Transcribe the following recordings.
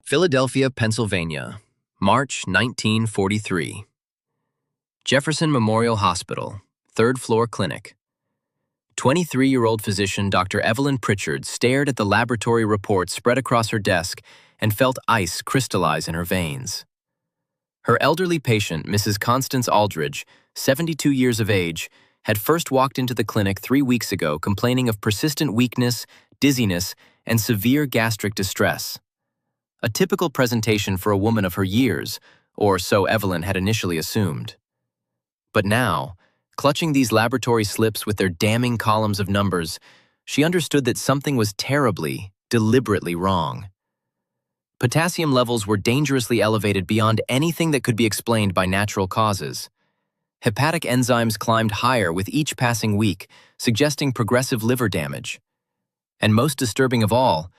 Philadelphia, Pennsylvania, March 1943. Jefferson Memorial Hospital, third floor clinic. 23-year-old physician Dr. Evelyn Pritchard stared at the laboratory report spread across her desk and felt ice crystallize in her veins. Her elderly patient, Mrs. Constance Aldridge, 72 years of age, had first walked into the clinic 3 weeks ago complaining of persistent weakness, dizziness, and severe gastric distress. A typical presentation for a woman of her years, or so Evelyn had initially assumed. But now, clutching these laboratory slips with their damning columns of numbers, she understood that something was terribly, deliberately wrong. Potassium levels were dangerously elevated beyond anything that could be explained by natural causes. Hepatic enzymes climbed higher with each passing week, suggesting progressive liver damage. And most disturbing of all,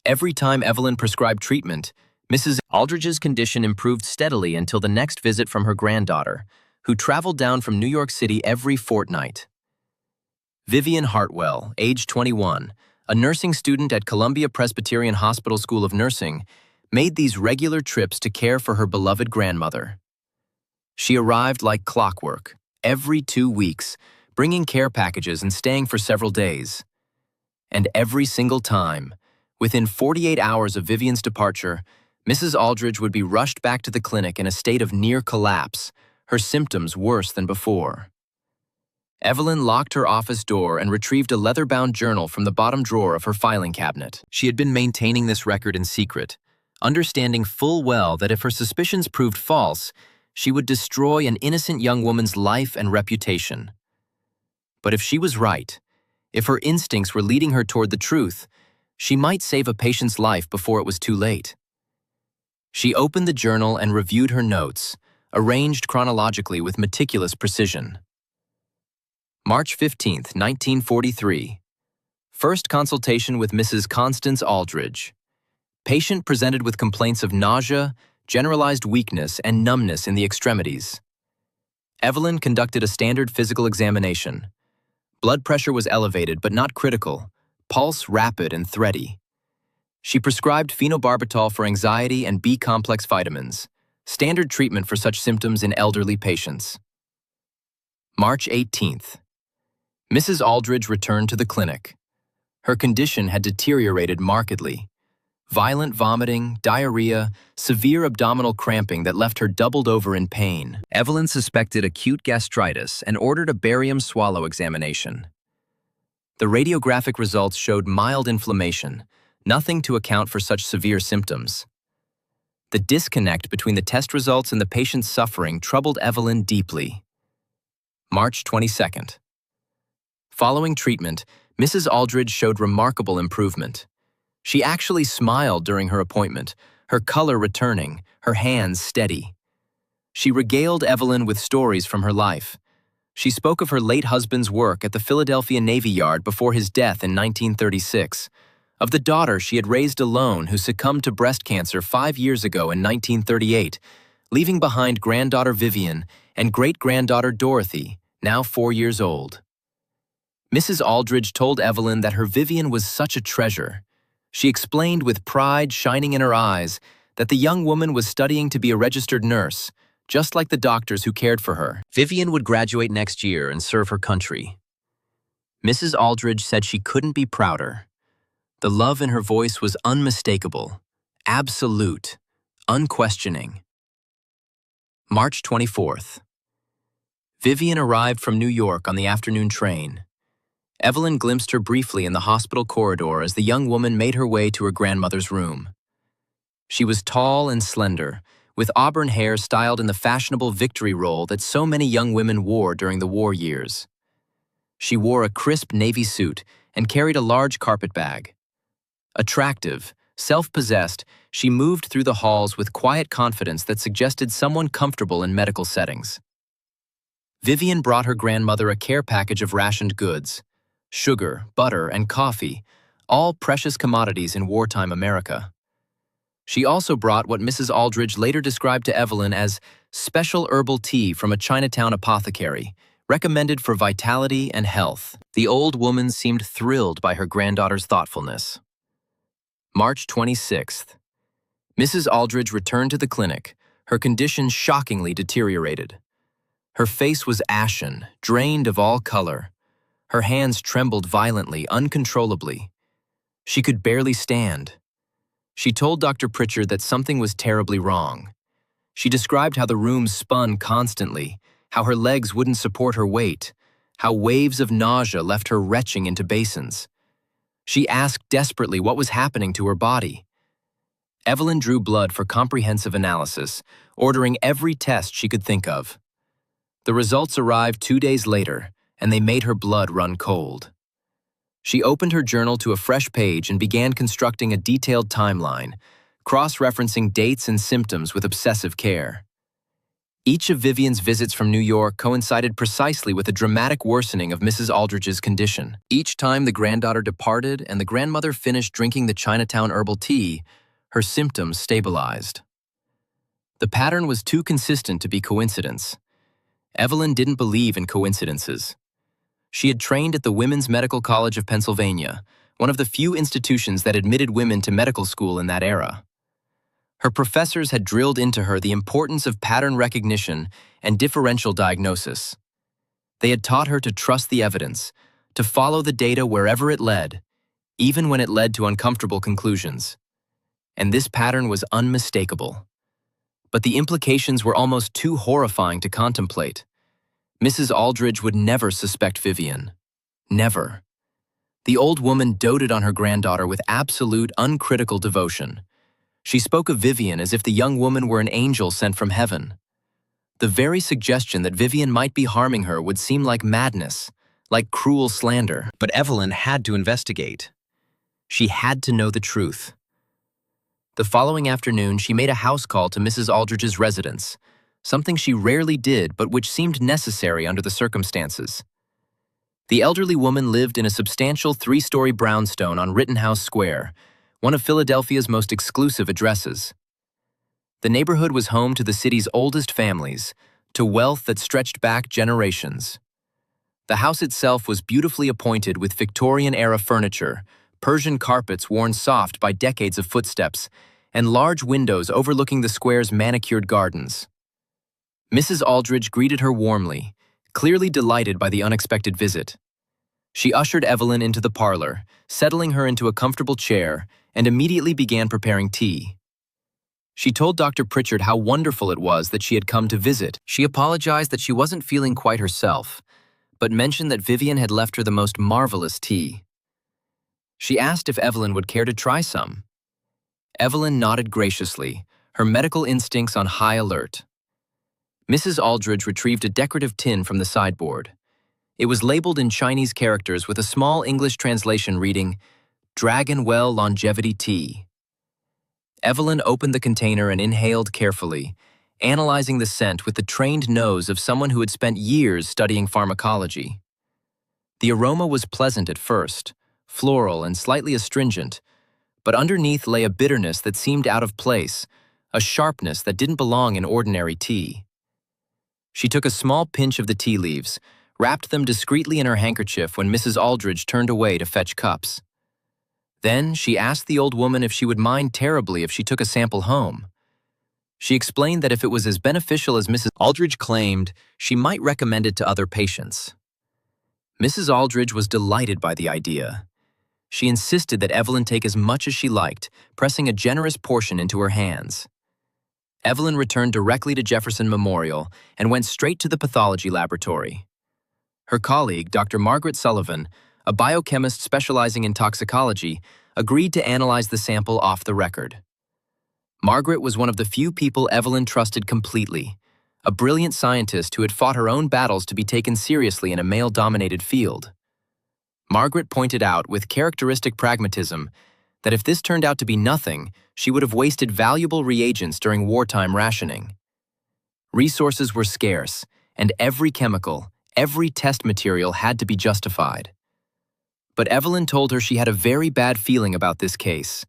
every time Evelyn prescribed treatment, Mrs. Aldridge's condition improved steadily until the next visit from her granddaughter, who traveled down from New York City every fortnight. Vivian Hartwell, age 21, a nursing student at Columbia Presbyterian Hospital School of Nursing, made these regular trips to care for her beloved grandmother. She arrived like clockwork, every 2 weeks, bringing care packages and staying for several days. And every single time, within 48 hours of Vivian's departure, Mrs. Aldridge would be rushed back to the clinic in a state of near collapse, her symptoms worse than before. Evelyn locked her office door and retrieved a leather-bound journal from the bottom drawer of her filing cabinet. She had been maintaining this record in secret, understanding full well that if her suspicions proved false, she would destroy an innocent young woman's life and reputation. But if she was right, if her instincts were leading her toward the truth, she might save a patient's life before it was too late. She opened the journal and reviewed her notes, arranged chronologically with meticulous precision. March 15, 1943. First consultation with Mrs. Constance Aldridge. Patient presented with complaints of nausea, generalized weakness, and numbness in the extremities. Evelyn conducted a standard physical examination. Blood pressure was elevated but not critical, pulse rapid and thready. She prescribed phenobarbital for anxiety and B-complex vitamins, standard treatment for such symptoms in elderly patients. March 18th. Mrs. Aldridge returned to the clinic. Her condition had deteriorated markedly. Violent vomiting, diarrhea, severe abdominal cramping that left her doubled over in pain. Evelyn suspected acute gastritis and ordered a barium swallow examination. The radiographic results showed mild inflammation, nothing to account for such severe symptoms. The disconnect between the test results and the patient's suffering troubled Evelyn deeply. March 22nd. Following treatment, Mrs. Aldridge showed remarkable improvement. She actually smiled during her appointment, her color returning, her hands steady. She regaled Evelyn with stories from her life. She spoke of her late husband's work at the Philadelphia Navy Yard before his death in 1936, of the daughter she had raised alone who succumbed to breast cancer 5 years ago in 1938, leaving behind granddaughter Vivian and great-granddaughter Dorothy, now 4 years old. Mrs. Aldridge told Evelyn that her Vivian was such a treasure. She explained with pride shining in her eyes that the young woman was studying to be a registered nurse, just like the doctors who cared for her. Vivian would graduate next year and serve her country. Mrs. Aldridge said she couldn't be prouder. The love in her voice was unmistakable, absolute, unquestioning. March 24th. Vivian arrived from New York on the afternoon train. Evelyn glimpsed her briefly in the hospital corridor as the young woman made her way to her grandmother's room. She was tall and slender, with auburn hair styled in the fashionable victory roll that so many young women wore during the war years. She wore a crisp navy suit and carried a large carpet bag. Attractive, self-possessed, she moved through the halls with quiet confidence that suggested someone comfortable in medical settings. Vivian brought her grandmother a care package of rationed goods: sugar, butter, and coffee, all precious commodities in wartime America. She also brought what Mrs. Aldridge later described to Evelyn as special herbal tea from a Chinatown apothecary, recommended for vitality and health. The old woman seemed thrilled by her granddaughter's thoughtfulness. March 26th. Mrs. Aldridge returned to the clinic, her condition shockingly deteriorated. Her face was ashen, drained of all color. Her hands trembled violently, uncontrollably. She could barely stand. She told Dr. Pritchard that something was terribly wrong. She described how the room spun constantly, how her legs wouldn't support her weight, how waves of nausea left her retching into basins. She asked desperately what was happening to her body. Evelyn drew blood for comprehensive analysis, ordering every test she could think of. The results arrived 2 days later, and they made her blood run cold. She opened her journal to a fresh page and began constructing a detailed timeline, cross-referencing dates and symptoms with obsessive care. Each of Vivian's visits from New York coincided precisely with a dramatic worsening of Mrs. Aldridge's condition. Each time the granddaughter departed and the grandmother finished drinking the Chinatown herbal tea, her symptoms stabilized. The pattern was too consistent to be coincidence. Evelyn didn't believe in coincidences. She had trained at the Women's Medical College of Pennsylvania, one of the few institutions that admitted women to medical school in that era. Her professors had drilled into her the importance of pattern recognition and differential diagnosis. They had taught her to trust the evidence, to follow the data wherever it led, even when it led to uncomfortable conclusions. And this pattern was unmistakable. But the implications were almost too horrifying to contemplate. Mrs. Aldridge would never suspect Vivian. Never. The old woman doted on her granddaughter with absolute, uncritical devotion. She spoke of Vivian as if the young woman were an angel sent from heaven. The very suggestion that Vivian might be harming her would seem like madness, like cruel slander. But Evelyn had to investigate. She had to know the truth. The following afternoon, she made a house call to Mrs. Aldridge's residence, something she rarely did but which seemed necessary under the circumstances. The elderly woman lived in a substantial 3-story brownstone on Rittenhouse Square, one of Philadelphia's most exclusive addresses. The neighborhood was home to the city's oldest families, to wealth that stretched back generations. The house itself was beautifully appointed with Victorian-era furniture, Persian carpets worn soft by decades of footsteps, and large windows overlooking the square's manicured gardens. Mrs. Aldridge greeted her warmly, clearly delighted by the unexpected visit. She ushered Evelyn into the parlor, settling her into a comfortable chair, and immediately began preparing tea. She told Dr. Pritchard how wonderful it was that she had come to visit. She apologized that she wasn't feeling quite herself, but mentioned that Vivian had left her the most marvelous tea. She asked if Evelyn would care to try some. Evelyn nodded graciously, her medical instincts on high alert. Mrs. Aldridge retrieved a decorative tin from the sideboard. It was labeled in Chinese characters with a small English translation reading, "Dragon Well Longevity Tea." Evelyn opened the container and inhaled carefully, analyzing the scent with the trained nose of someone who had spent years studying pharmacology. The aroma was pleasant at first, floral and slightly astringent, but underneath lay a bitterness that seemed out of place, a sharpness that didn't belong in ordinary tea. She took a small pinch of the tea leaves, wrapped them discreetly in her handkerchief when Mrs. Aldridge turned away to fetch cups. Then she asked the old woman if she would mind terribly if she took a sample home. She explained that if it was as beneficial as Mrs. Aldridge claimed, she might recommend it to other patients. Mrs. Aldridge was delighted by the idea. She insisted that Evelyn take as much as she liked, pressing a generous portion into her hands. Evelyn returned directly to Jefferson Memorial and went straight to the pathology laboratory. Her colleague, Dr. Margaret Sullivan, a biochemist specializing in toxicology, agreed to analyze the sample off the record. Margaret was one of the few people Evelyn trusted completely, a brilliant scientist who had fought her own battles to be taken seriously in a male-dominated field. Margaret pointed out with characteristic pragmatism that if this turned out to be nothing, she would have wasted valuable reagents during wartime rationing. Resources were scarce, and every chemical, every test material had to be justified. But Evelyn told her she had a very bad feeling about this case.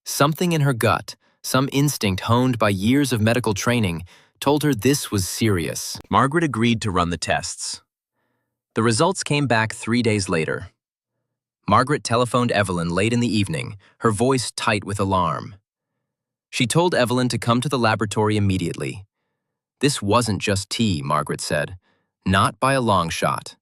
Something in her gut, some instinct honed by years of medical training, told her this was serious. Margaret agreed to run the tests. The results came back 3 days later. Margaret telephoned Evelyn late in the evening, her voice tight with alarm. She told Evelyn to come to the laboratory immediately. This wasn't just tea, Margaret said. Not by a long shot.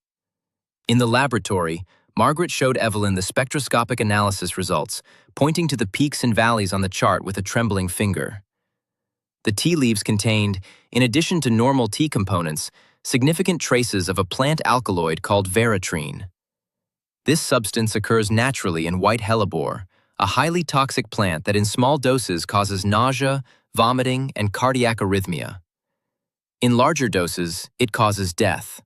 In the laboratory, Margaret showed Evelyn the spectroscopic analysis results, pointing to the peaks and valleys on the chart with a trembling finger. The tea leaves contained, in addition to normal tea components, significant traces of a plant alkaloid called veratrine. This substance occurs naturally in white hellebore, a highly toxic plant that in small doses causes nausea, vomiting, and cardiac arrhythmia. In larger doses, it causes death.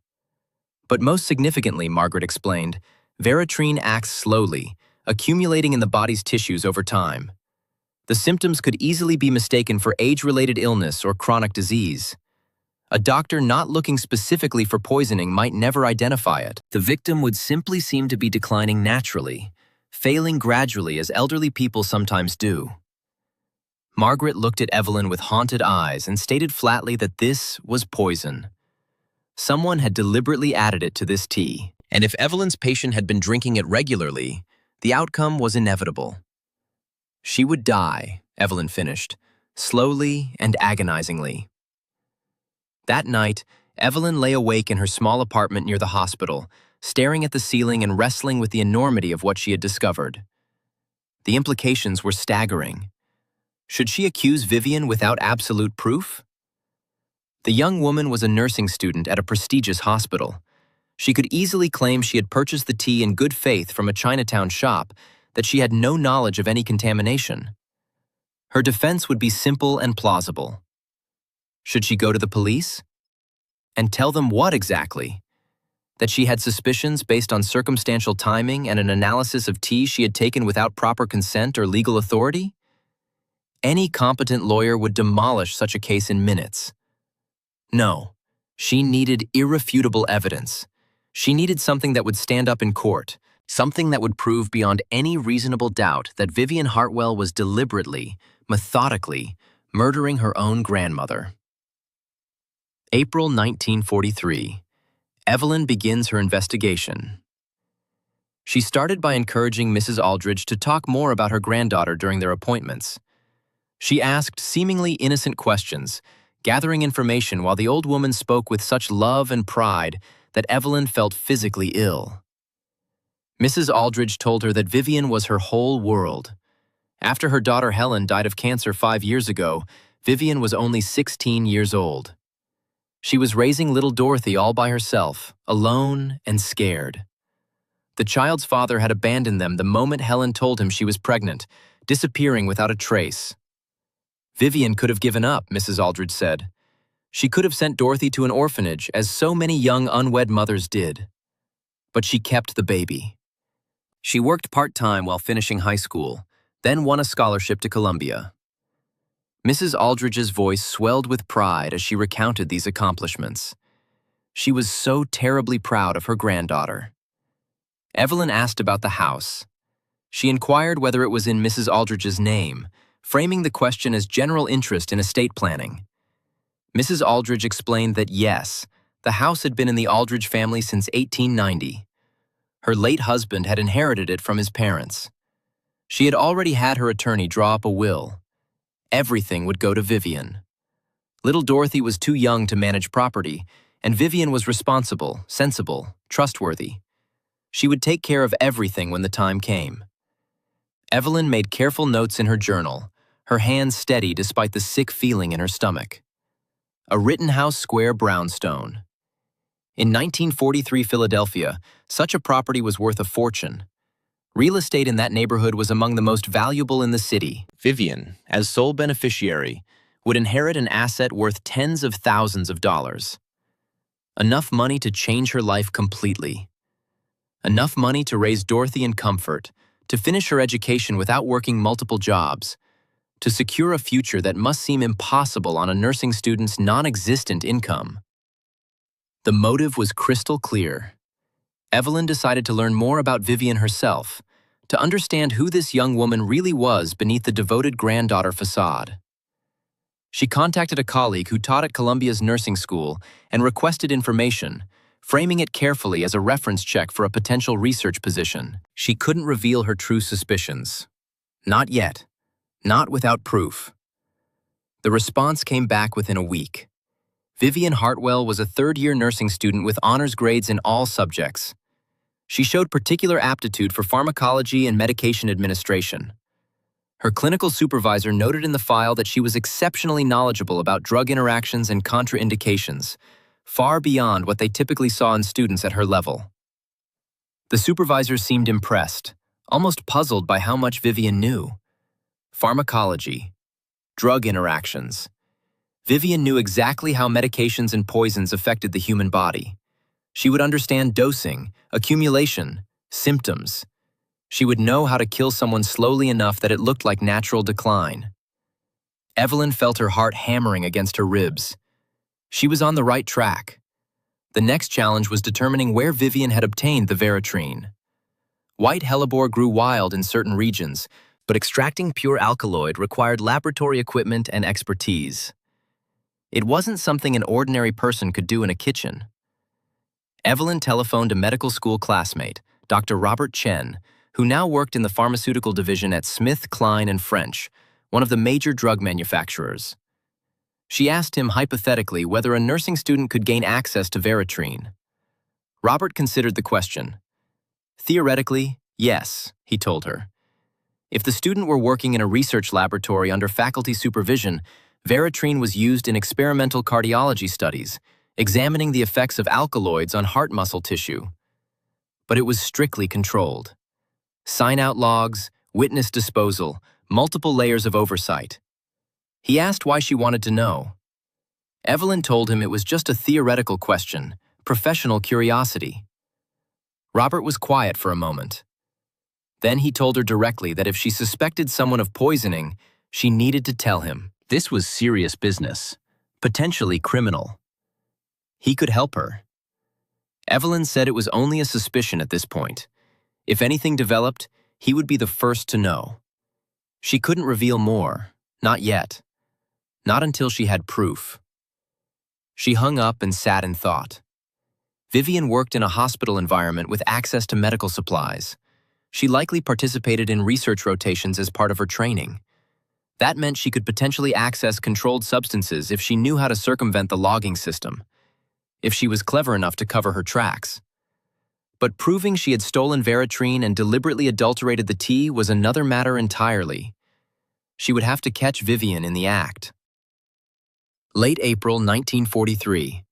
But most significantly, Margaret explained, veratrine acts slowly, accumulating in the body's tissues over time. The symptoms could easily be mistaken for age-related illness or chronic disease. A doctor not looking specifically for poisoning might never identify it. The victim would simply seem to be declining naturally, failing gradually as elderly people sometimes do. Margaret looked at Evelyn with haunted eyes and stated flatly that this was poison. Someone had deliberately added it to this tea, and if Evelyn's patient had been drinking it regularly, the outcome was inevitable. She would die, Evelyn finished, slowly and agonizingly. That night, Evelyn lay awake in her small apartment near the hospital, staring at the ceiling and wrestling with the enormity of what she had discovered. The implications were staggering. Should she accuse Vivian without absolute proof? The young woman was a nursing student at a prestigious hospital. She could easily claim she had purchased the tea in good faith from a Chinatown shop, that she had no knowledge of any contamination. Her defense would be simple and plausible. Should she go to the police? And tell them what exactly? That she had suspicions based on circumstantial timing and an analysis of tea she had taken without proper consent or legal authority? Any competent lawyer would demolish such a case in minutes. No, she needed irrefutable evidence. She needed something that would stand up in court, something that would prove beyond any reasonable doubt that Vivian Hartwell was deliberately, methodically, murdering her own grandmother. April 1943. Evelyn begins her investigation. She started by encouraging Mrs. Aldridge to talk more about her granddaughter during their appointments. She asked seemingly innocent questions, gathering information while the old woman spoke with such love and pride that Evelyn felt physically ill. Mrs. Aldridge told her that Vivian was her whole world. After her daughter Helen died of cancer 5 years ago, Vivian was only 16 years old. She was raising little Dorothy all by herself, alone and scared. The child's father had abandoned them the moment Helen told him she was pregnant, disappearing without a trace. Vivian could have given up, Mrs. Aldridge said. She could have sent Dorothy to an orphanage, as so many young unwed mothers did. But she kept the baby. She worked part-time while finishing high school, then won a scholarship to Columbia. Mrs. Aldridge's voice swelled with pride as she recounted these accomplishments. She was so terribly proud of her granddaughter. Evelyn asked about the house. She inquired whether it was in Mrs. Aldridge's name, framing the question as general interest in estate planning. Mrs. Aldridge explained that yes, the house had been in the Aldridge family since 1890. Her late husband had inherited it from his parents. She had already had her attorney draw up a will. Everything would go to Vivian. Little Dorothy was too young to manage property, and Vivian was responsible, sensible, trustworthy. She would take care of everything when the time came. Evelyn made careful notes in her journal, her hands steady despite the sick feeling in her stomach. A Rittenhouse Square brownstone. In 1943 Philadelphia, such a property was worth a fortune. Real estate in that neighborhood was among the most valuable in the city. Vivian, as sole beneficiary, would inherit an asset worth tens of thousands of dollars. Enough money to change her life completely. Enough money to raise Dorothy in comfort, to finish her education without working multiple jobs, to secure a future that must seem impossible on a nursing student's non-existent income. The motive was crystal clear. Evelyn decided to learn more about Vivian herself, to understand who this young woman really was beneath the devoted granddaughter facade. She contacted a colleague who taught at Columbia's nursing school and requested information, framing it carefully as a reference check for a potential research position. She couldn't reveal her true suspicions. Not yet. Not without proof. The response came back within a week. Vivian Hartwell was a third-year nursing student with honors grades in all subjects. She showed particular aptitude for pharmacology and medication administration. Her clinical supervisor noted in the file that she was exceptionally knowledgeable about drug interactions and contraindications, far beyond what they typically saw in students at her level. The supervisor seemed impressed, almost puzzled by how much Vivian knew. Pharmacology, drug interactions. Vivian knew exactly how medications and poisons affected the human body. She would understand dosing, accumulation, symptoms. She would know how to kill someone slowly enough that it looked like natural decline. Evelyn felt her heart hammering against her ribs. She was on the right track. The next challenge was determining where Vivian had obtained the Veratrine. White hellebore grew wild in certain regions, but extracting pure alkaloid required laboratory equipment and expertise. It wasn't something an ordinary person could do in a kitchen. Evelyn telephoned a medical school classmate, Dr. Robert Chen, who now worked in the pharmaceutical division at Smith, Kline & French, one of the major drug manufacturers. She asked him hypothetically whether a nursing student could gain access to Veratrine. Robert considered the question. Theoretically, yes, he told her. If the student were working in a research laboratory under faculty supervision, Veratrine was used in experimental cardiology studies, examining the effects of alkaloids on heart muscle tissue. But it was strictly controlled. Sign-out logs, witness disposal, multiple layers of oversight. He asked why she wanted to know. Evelyn told him it was just a theoretical question, professional curiosity. Robert was quiet for a moment. Then he told her directly that if she suspected someone of poisoning, she needed to tell him. This was serious business, potentially criminal. He could help her. Evelyn said it was only a suspicion at this point. If anything developed, he would be the first to know. She couldn't reveal more, not yet. Not until she had proof. She hung up and sat in thought. Vivian worked in a hospital environment with access to medical supplies. She likely participated in research rotations as part of her training. That meant she could potentially access controlled substances if she knew how to circumvent the logging system, if she was clever enough to cover her tracks. But proving she had stolen Veratrine and deliberately adulterated the tea was another matter entirely. She would have to catch Vivian in the act. Late April 1943.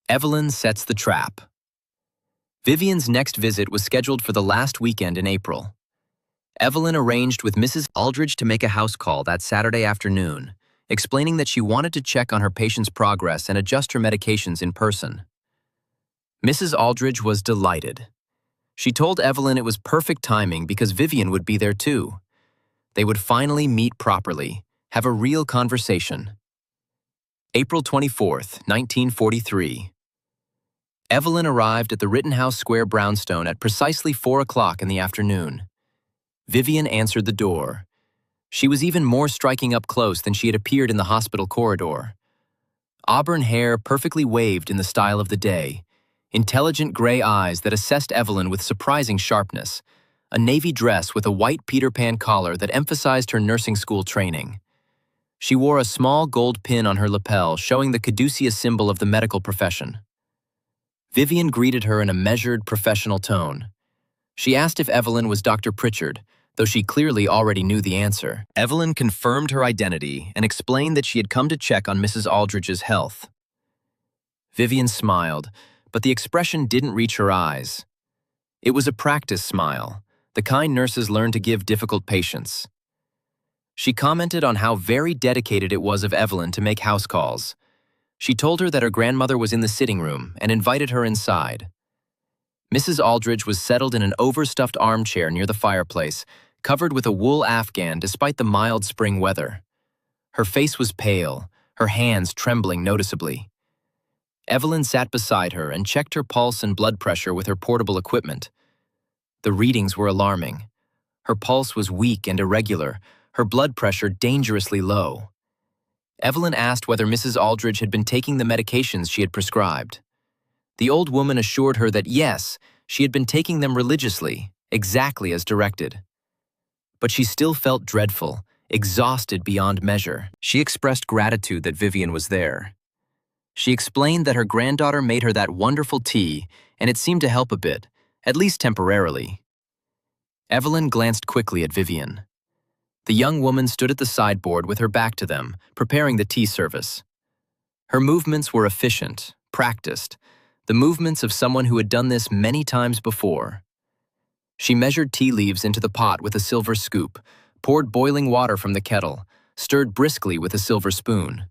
Evelyn sets the trap. Vivian's next visit was scheduled for the last weekend in April. Evelyn arranged with Mrs. Aldridge to make a house call that Saturday afternoon, explaining that she wanted to check on her patient's progress and adjust her medications in person. Mrs. Aldridge was delighted. She told Evelyn it was perfect timing because Vivian would be there too. They would finally meet properly, have a real conversation. April 24th, 1943. Evelyn arrived at the Rittenhouse Square brownstone at precisely 4 o'clock in the afternoon. Vivian answered the door. She was even more striking up close than she had appeared in the hospital corridor. Auburn hair perfectly waved in the style of the day, intelligent gray eyes that assessed Evelyn with surprising sharpness, a navy dress with a white Peter Pan collar that emphasized her nursing school training. She wore a small gold pin on her lapel showing the caduceus symbol of the medical profession. Vivian greeted her in a measured, professional tone. She asked if Evelyn was Dr. Pritchard, though she clearly already knew the answer. Evelyn confirmed her identity and explained that she had come to check on Mrs. Aldridge's health. Vivian smiled, but the expression didn't reach her eyes. It was a practice smile, the kind nurses learn to give difficult patients. She commented on how very dedicated it was of Evelyn to make house calls. She told her that her grandmother was in the sitting room and invited her inside. Mrs. Aldridge was settled in an overstuffed armchair near the fireplace, covered with a wool afghan despite the mild spring weather. Her face was pale, her hands trembling noticeably. Evelyn sat beside her and checked her pulse and blood pressure with her portable equipment. The readings were alarming. Her pulse was weak and irregular, her blood pressure dangerously low. Evelyn asked whether Mrs. Aldridge had been taking the medications she had prescribed. The old woman assured her that yes, she had been taking them religiously, exactly as directed. But she still felt dreadful, exhausted beyond measure. She expressed gratitude that Vivian was there. She explained that her granddaughter made her that wonderful tea, and it seemed to help a bit, at least temporarily. Evelyn glanced quickly at Vivian. The young woman stood at the sideboard with her back to them, preparing the tea service. Her movements were efficient, practiced, the movements of someone who had done this many times before. She measured tea leaves into the pot with a silver scoop, poured boiling water from the kettle, stirred briskly with a silver spoon.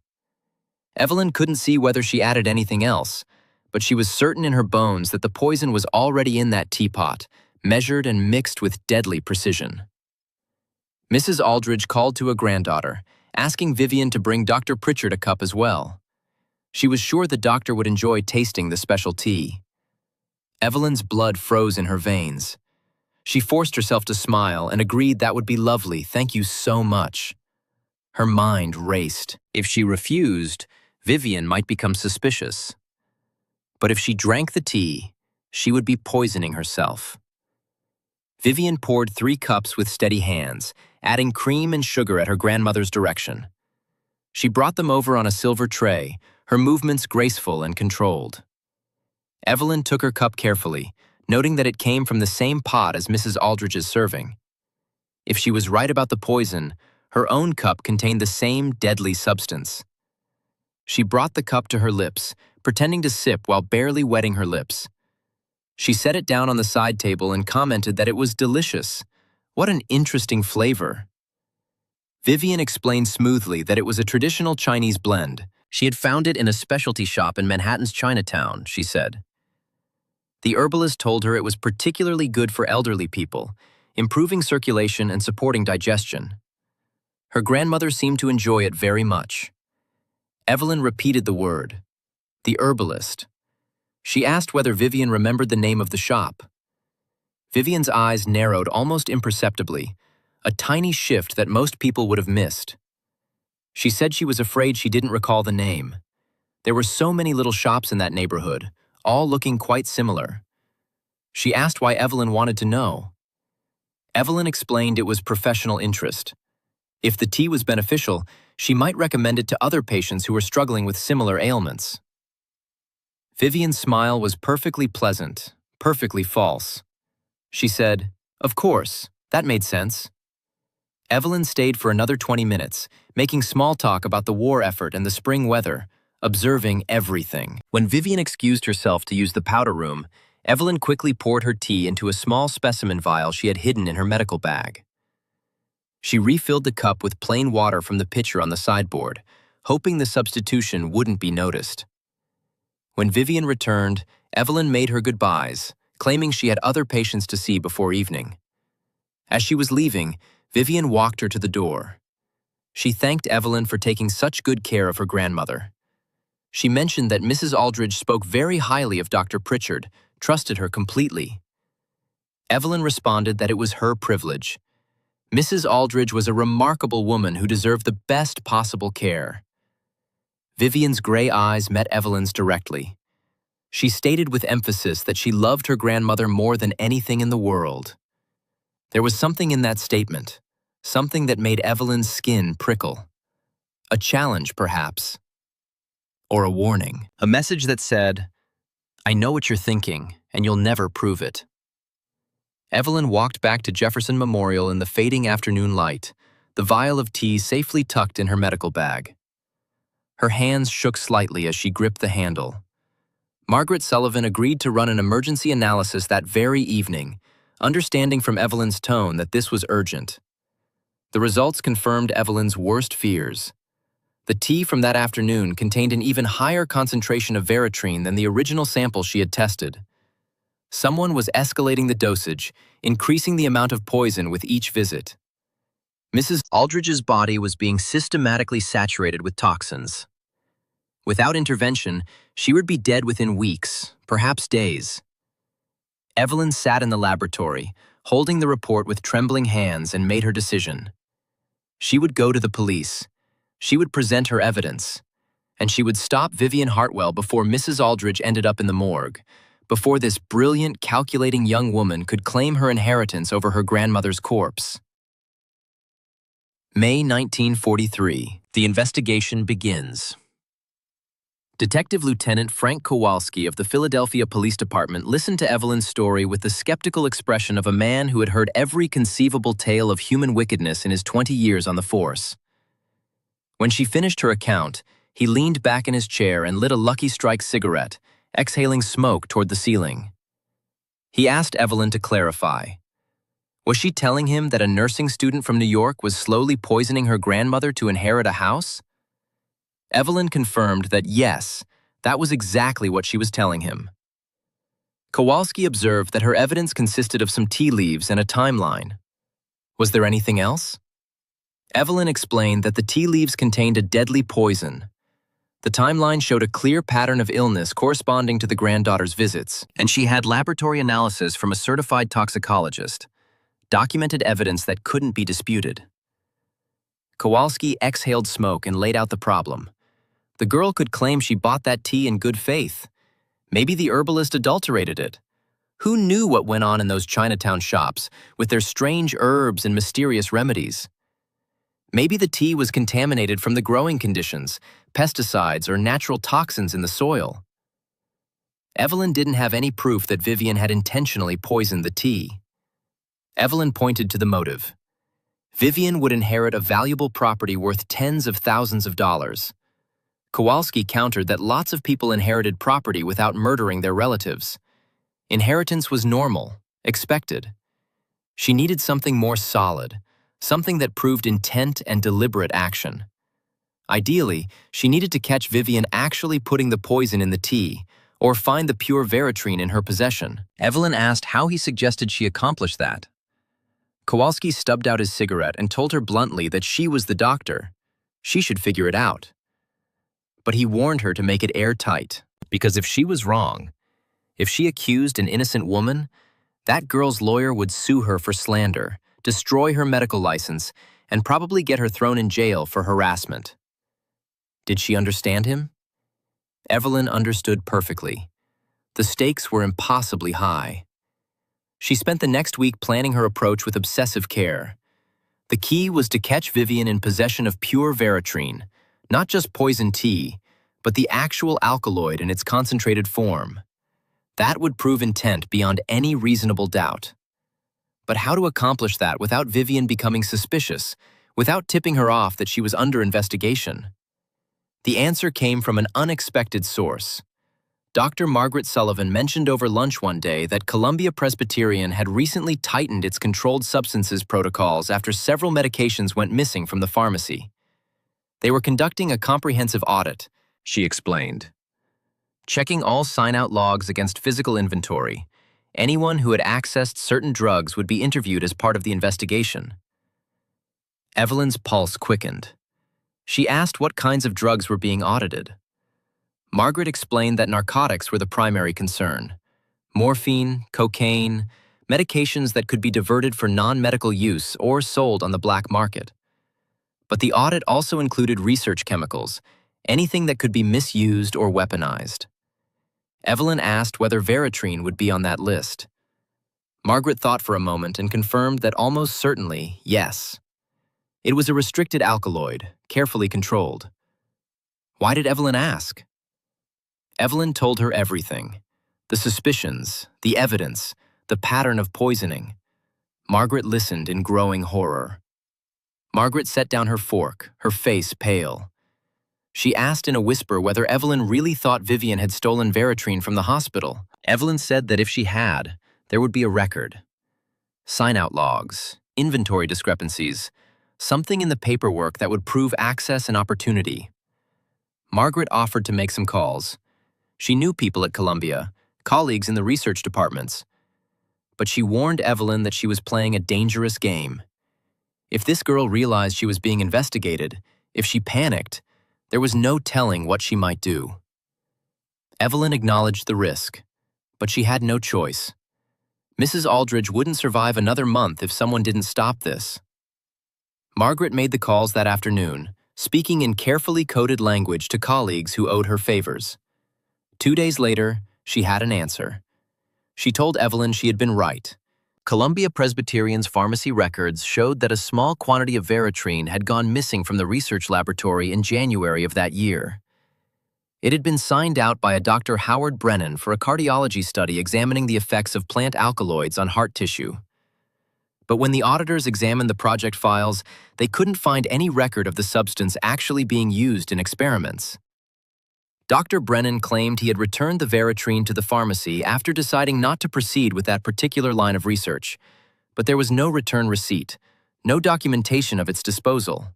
Evelyn couldn't see whether she added anything else, but she was certain in her bones that the poison was already in that teapot, measured and mixed with deadly precision. Mrs. Aldridge called to a granddaughter, asking Vivian to bring Dr. Pritchard a cup as well. She was sure the doctor would enjoy tasting the special tea. Evelyn's blood froze in her veins. She forced herself to smile and agreed that would be lovely, thank you so much. Her mind raced. If she refused, Vivian might become suspicious. But if she drank the tea, she would be poisoning herself. Vivian poured 3 cups with steady hands, adding cream and sugar at her grandmother's direction. She brought them over on a silver tray, her movements graceful and controlled. Evelyn took her cup carefully, noting that it came from the same pot as Mrs. Aldridge's serving. If she was right about the poison, her own cup contained the same deadly substance. She brought the cup to her lips, pretending to sip while barely wetting her lips. She set it down on the side table and commented that it was delicious. What an interesting flavor. Vivian explained smoothly that it was a traditional Chinese blend. She had found it in a specialty shop in Manhattan's Chinatown, she said. The herbalist told her it was particularly good for elderly people, improving circulation and supporting digestion. Her grandmother seemed to enjoy it very much. Evelyn repeated the word, the herbalist. She asked whether Vivian remembered the name of the shop. Vivian's eyes narrowed almost imperceptibly, a tiny shift that most people would have missed. She said she was afraid she didn't recall the name. There were so many little shops in that neighborhood, all looking quite similar. She asked why Evelyn wanted to know. Evelyn explained it was professional interest. If the tea was beneficial, she might recommend it to other patients who were struggling with similar ailments. Vivian's smile was perfectly pleasant, perfectly false. She said, "Of course, that made sense." Evelyn stayed for another 20 minutes, making small talk about the war effort and the spring weather, observing everything. When Vivian excused herself to use the powder room, Evelyn quickly poured her tea into a small specimen vial she had hidden in her medical bag. She refilled the cup with plain water from the pitcher on the sideboard, hoping the substitution wouldn't be noticed. When Vivian returned, Evelyn made her goodbyes, claiming she had other patients to see before evening. As she was leaving, Vivian walked her to the door. She thanked Evelyn for taking such good care of her grandmother. She mentioned that Mrs. Aldridge spoke very highly of Dr. Pritchard, trusted her completely. Evelyn responded that it was her privilege. Mrs. Aldridge was a remarkable woman who deserved the best possible care. Vivian's gray eyes met Evelyn's directly. She stated with emphasis that she loved her grandmother more than anything in the world. There was something in that statement, something that made Evelyn's skin prickle. A challenge, perhaps. Or a warning. A message that said, "I know what you're thinking, and you'll never prove it." Evelyn walked back to Jefferson Memorial in the fading afternoon light, the vial of tea safely tucked in her medical bag. Her hands shook slightly as she gripped the handle. Margaret Sullivan agreed to run an emergency analysis that very evening, understanding from Evelyn's tone that this was urgent. The results confirmed Evelyn's worst fears. The tea from that afternoon contained an even higher concentration of Veritrine than the original sample she had tested. Someone was escalating the dosage, increasing the amount of poison with each visit. Mrs. Aldridge's body was being systematically saturated with toxins. Without intervention, she would be dead within weeks, perhaps days. Evelyn sat in the laboratory, holding the report with trembling hands, and made her decision. She would go to the police. She would present her evidence. And she would stop Vivian Hartwell before Mrs. Aldridge ended up in the morgue, before this brilliant, calculating young woman could claim her inheritance over her grandmother's corpse. May 1943. The investigation begins. Detective Lieutenant Frank Kowalski of the Philadelphia Police Department listened to Evelyn's story with the skeptical expression of a man who had heard every conceivable tale of human wickedness in his 20 years on the force. When she finished her account, he leaned back in his chair and lit a Lucky Strike cigarette, exhaling smoke toward the ceiling. He asked Evelyn to clarify. Was she telling him that a nursing student from New York was slowly poisoning her grandmother to inherit a house? Evelyn confirmed that yes, that was exactly what she was telling him. Kowalski observed that her evidence consisted of some tea leaves and a timeline. Was there anything else? Evelyn explained that the tea leaves contained a deadly poison. The timeline showed a clear pattern of illness corresponding to the granddaughter's visits, and she had laboratory analysis from a certified toxicologist, documented evidence that couldn't be disputed. Kowalski exhaled smoke and laid out the problem. The girl could claim she bought that tea in good faith. Maybe the herbalist adulterated it. Who knew what went on in those Chinatown shops with their strange herbs and mysterious remedies? Maybe the tea was contaminated from the growing conditions, pesticides, or natural toxins in the soil. Evelyn didn't have any proof that Vivian had intentionally poisoned the tea. Evelyn pointed to the motive. Vivian would inherit a valuable property worth tens of thousands of dollars. Kowalski countered that lots of people inherited property without murdering their relatives. Inheritance was normal, expected. She needed something more solid, something that proved intent and deliberate action. Ideally, she needed to catch Vivian actually putting the poison in the tea, or find the pure Veratrine in her possession. Evelyn asked how he suggested she accomplish that. Kowalski stubbed out his cigarette and told her bluntly that she was the doctor. She should figure it out. But he warned her to make it airtight, because if she was wrong, if she accused an innocent woman, that girl's lawyer would sue her for slander, destroy her medical license, and probably get her thrown in jail for harassment. Did she understand him? Evelyn understood perfectly. The stakes were impossibly high. She spent the next week planning her approach with obsessive care. The key was to catch Vivian in possession of pure Veratrine, not just poison tea, but the actual alkaloid in its concentrated form. That would prove intent beyond any reasonable doubt. But how to accomplish that without Vivian becoming suspicious, without tipping her off that she was under investigation? The answer came from an unexpected source. Dr. Margaret Sullivan mentioned over lunch one day that Columbia Presbyterian had recently tightened its controlled substances protocols after several medications went missing from the pharmacy. They were conducting a comprehensive audit, she explained. Checking all sign-out logs against physical inventory, anyone who had accessed certain drugs would be interviewed as part of the investigation. Evelyn's pulse quickened. She asked what kinds of drugs were being audited. Margaret explained that narcotics were the primary concern. Morphine, cocaine, medications that could be diverted for non-medical use or sold on the black market. But the audit also included research chemicals, anything that could be misused or weaponized. Evelyn asked whether Veratrine would be on that list. Margaret thought for a moment and confirmed that almost certainly, yes. It was a restricted alkaloid, carefully controlled. Why did Evelyn ask? Evelyn told her everything. The suspicions, the evidence, the pattern of poisoning. Margaret listened in growing horror. Margaret set down her fork, her face pale. She asked in a whisper whether Evelyn really thought Vivian had stolen Veratrine from the hospital. Evelyn said that if she had, there would be a record. Sign-out logs, inventory discrepancies, something in the paperwork that would prove access and opportunity. Margaret offered to make some calls. She knew people at Columbia, colleagues in the research departments. But she warned Evelyn that she was playing a dangerous game. If this girl realized she was being investigated, if she panicked, there was no telling what she might do. Evelyn acknowledged the risk, but she had no choice. Mrs. Aldridge wouldn't survive another month if someone didn't stop this. Margaret made the calls that afternoon, speaking in carefully coded language to colleagues who owed her favors. 2 days later, she had an answer. She told Evelyn she had been right. Columbia Presbyterian's pharmacy records showed that a small quantity of Veratrine had gone missing from the research laboratory in January of that year. It had been signed out by a Dr. Howard Brennan for a cardiology study examining the effects of plant alkaloids on heart tissue. But when the auditors examined the project files, they couldn't find any record of the substance actually being used in experiments. Dr. Brennan claimed he had returned the Veratrine to the pharmacy after deciding not to proceed with that particular line of research, but there was no return receipt, no documentation of its disposal.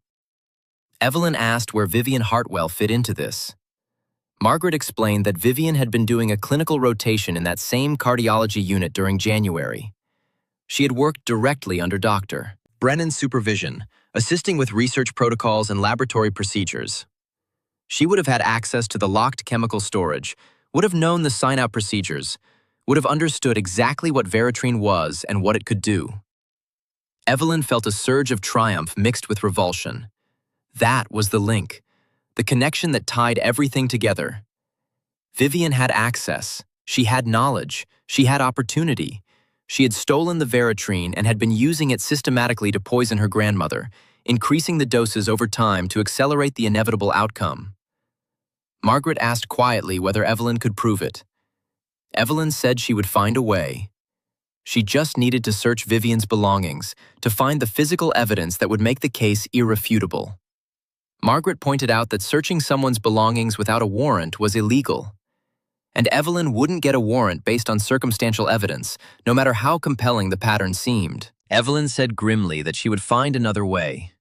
Evelyn asked where Vivian Hartwell fit into this. Margaret explained that Vivian had been doing a clinical rotation in that same cardiology unit during January. She had worked directly under Dr. Brennan's supervision, assisting with research protocols and laboratory procedures. She would have had access to the locked chemical storage, would have known the sign-out procedures, would have understood exactly what Veratrine was and what it could do. Evelyn felt a surge of triumph mixed with revulsion. That was the link, the connection that tied everything together. Vivian had access, she had knowledge, she had opportunity. She had stolen the Veratrine and had been using it systematically to poison her grandmother, increasing the doses over time to accelerate the inevitable outcome. Margaret asked quietly whether Evelyn could prove it. Evelyn said she would find a way. She just needed to search Vivian's belongings to find the physical evidence that would make the case irrefutable. Margaret pointed out that searching someone's belongings without a warrant was illegal. And Evelyn wouldn't get a warrant based on circumstantial evidence, no matter how compelling the pattern seemed. Evelyn said grimly that she would find another way.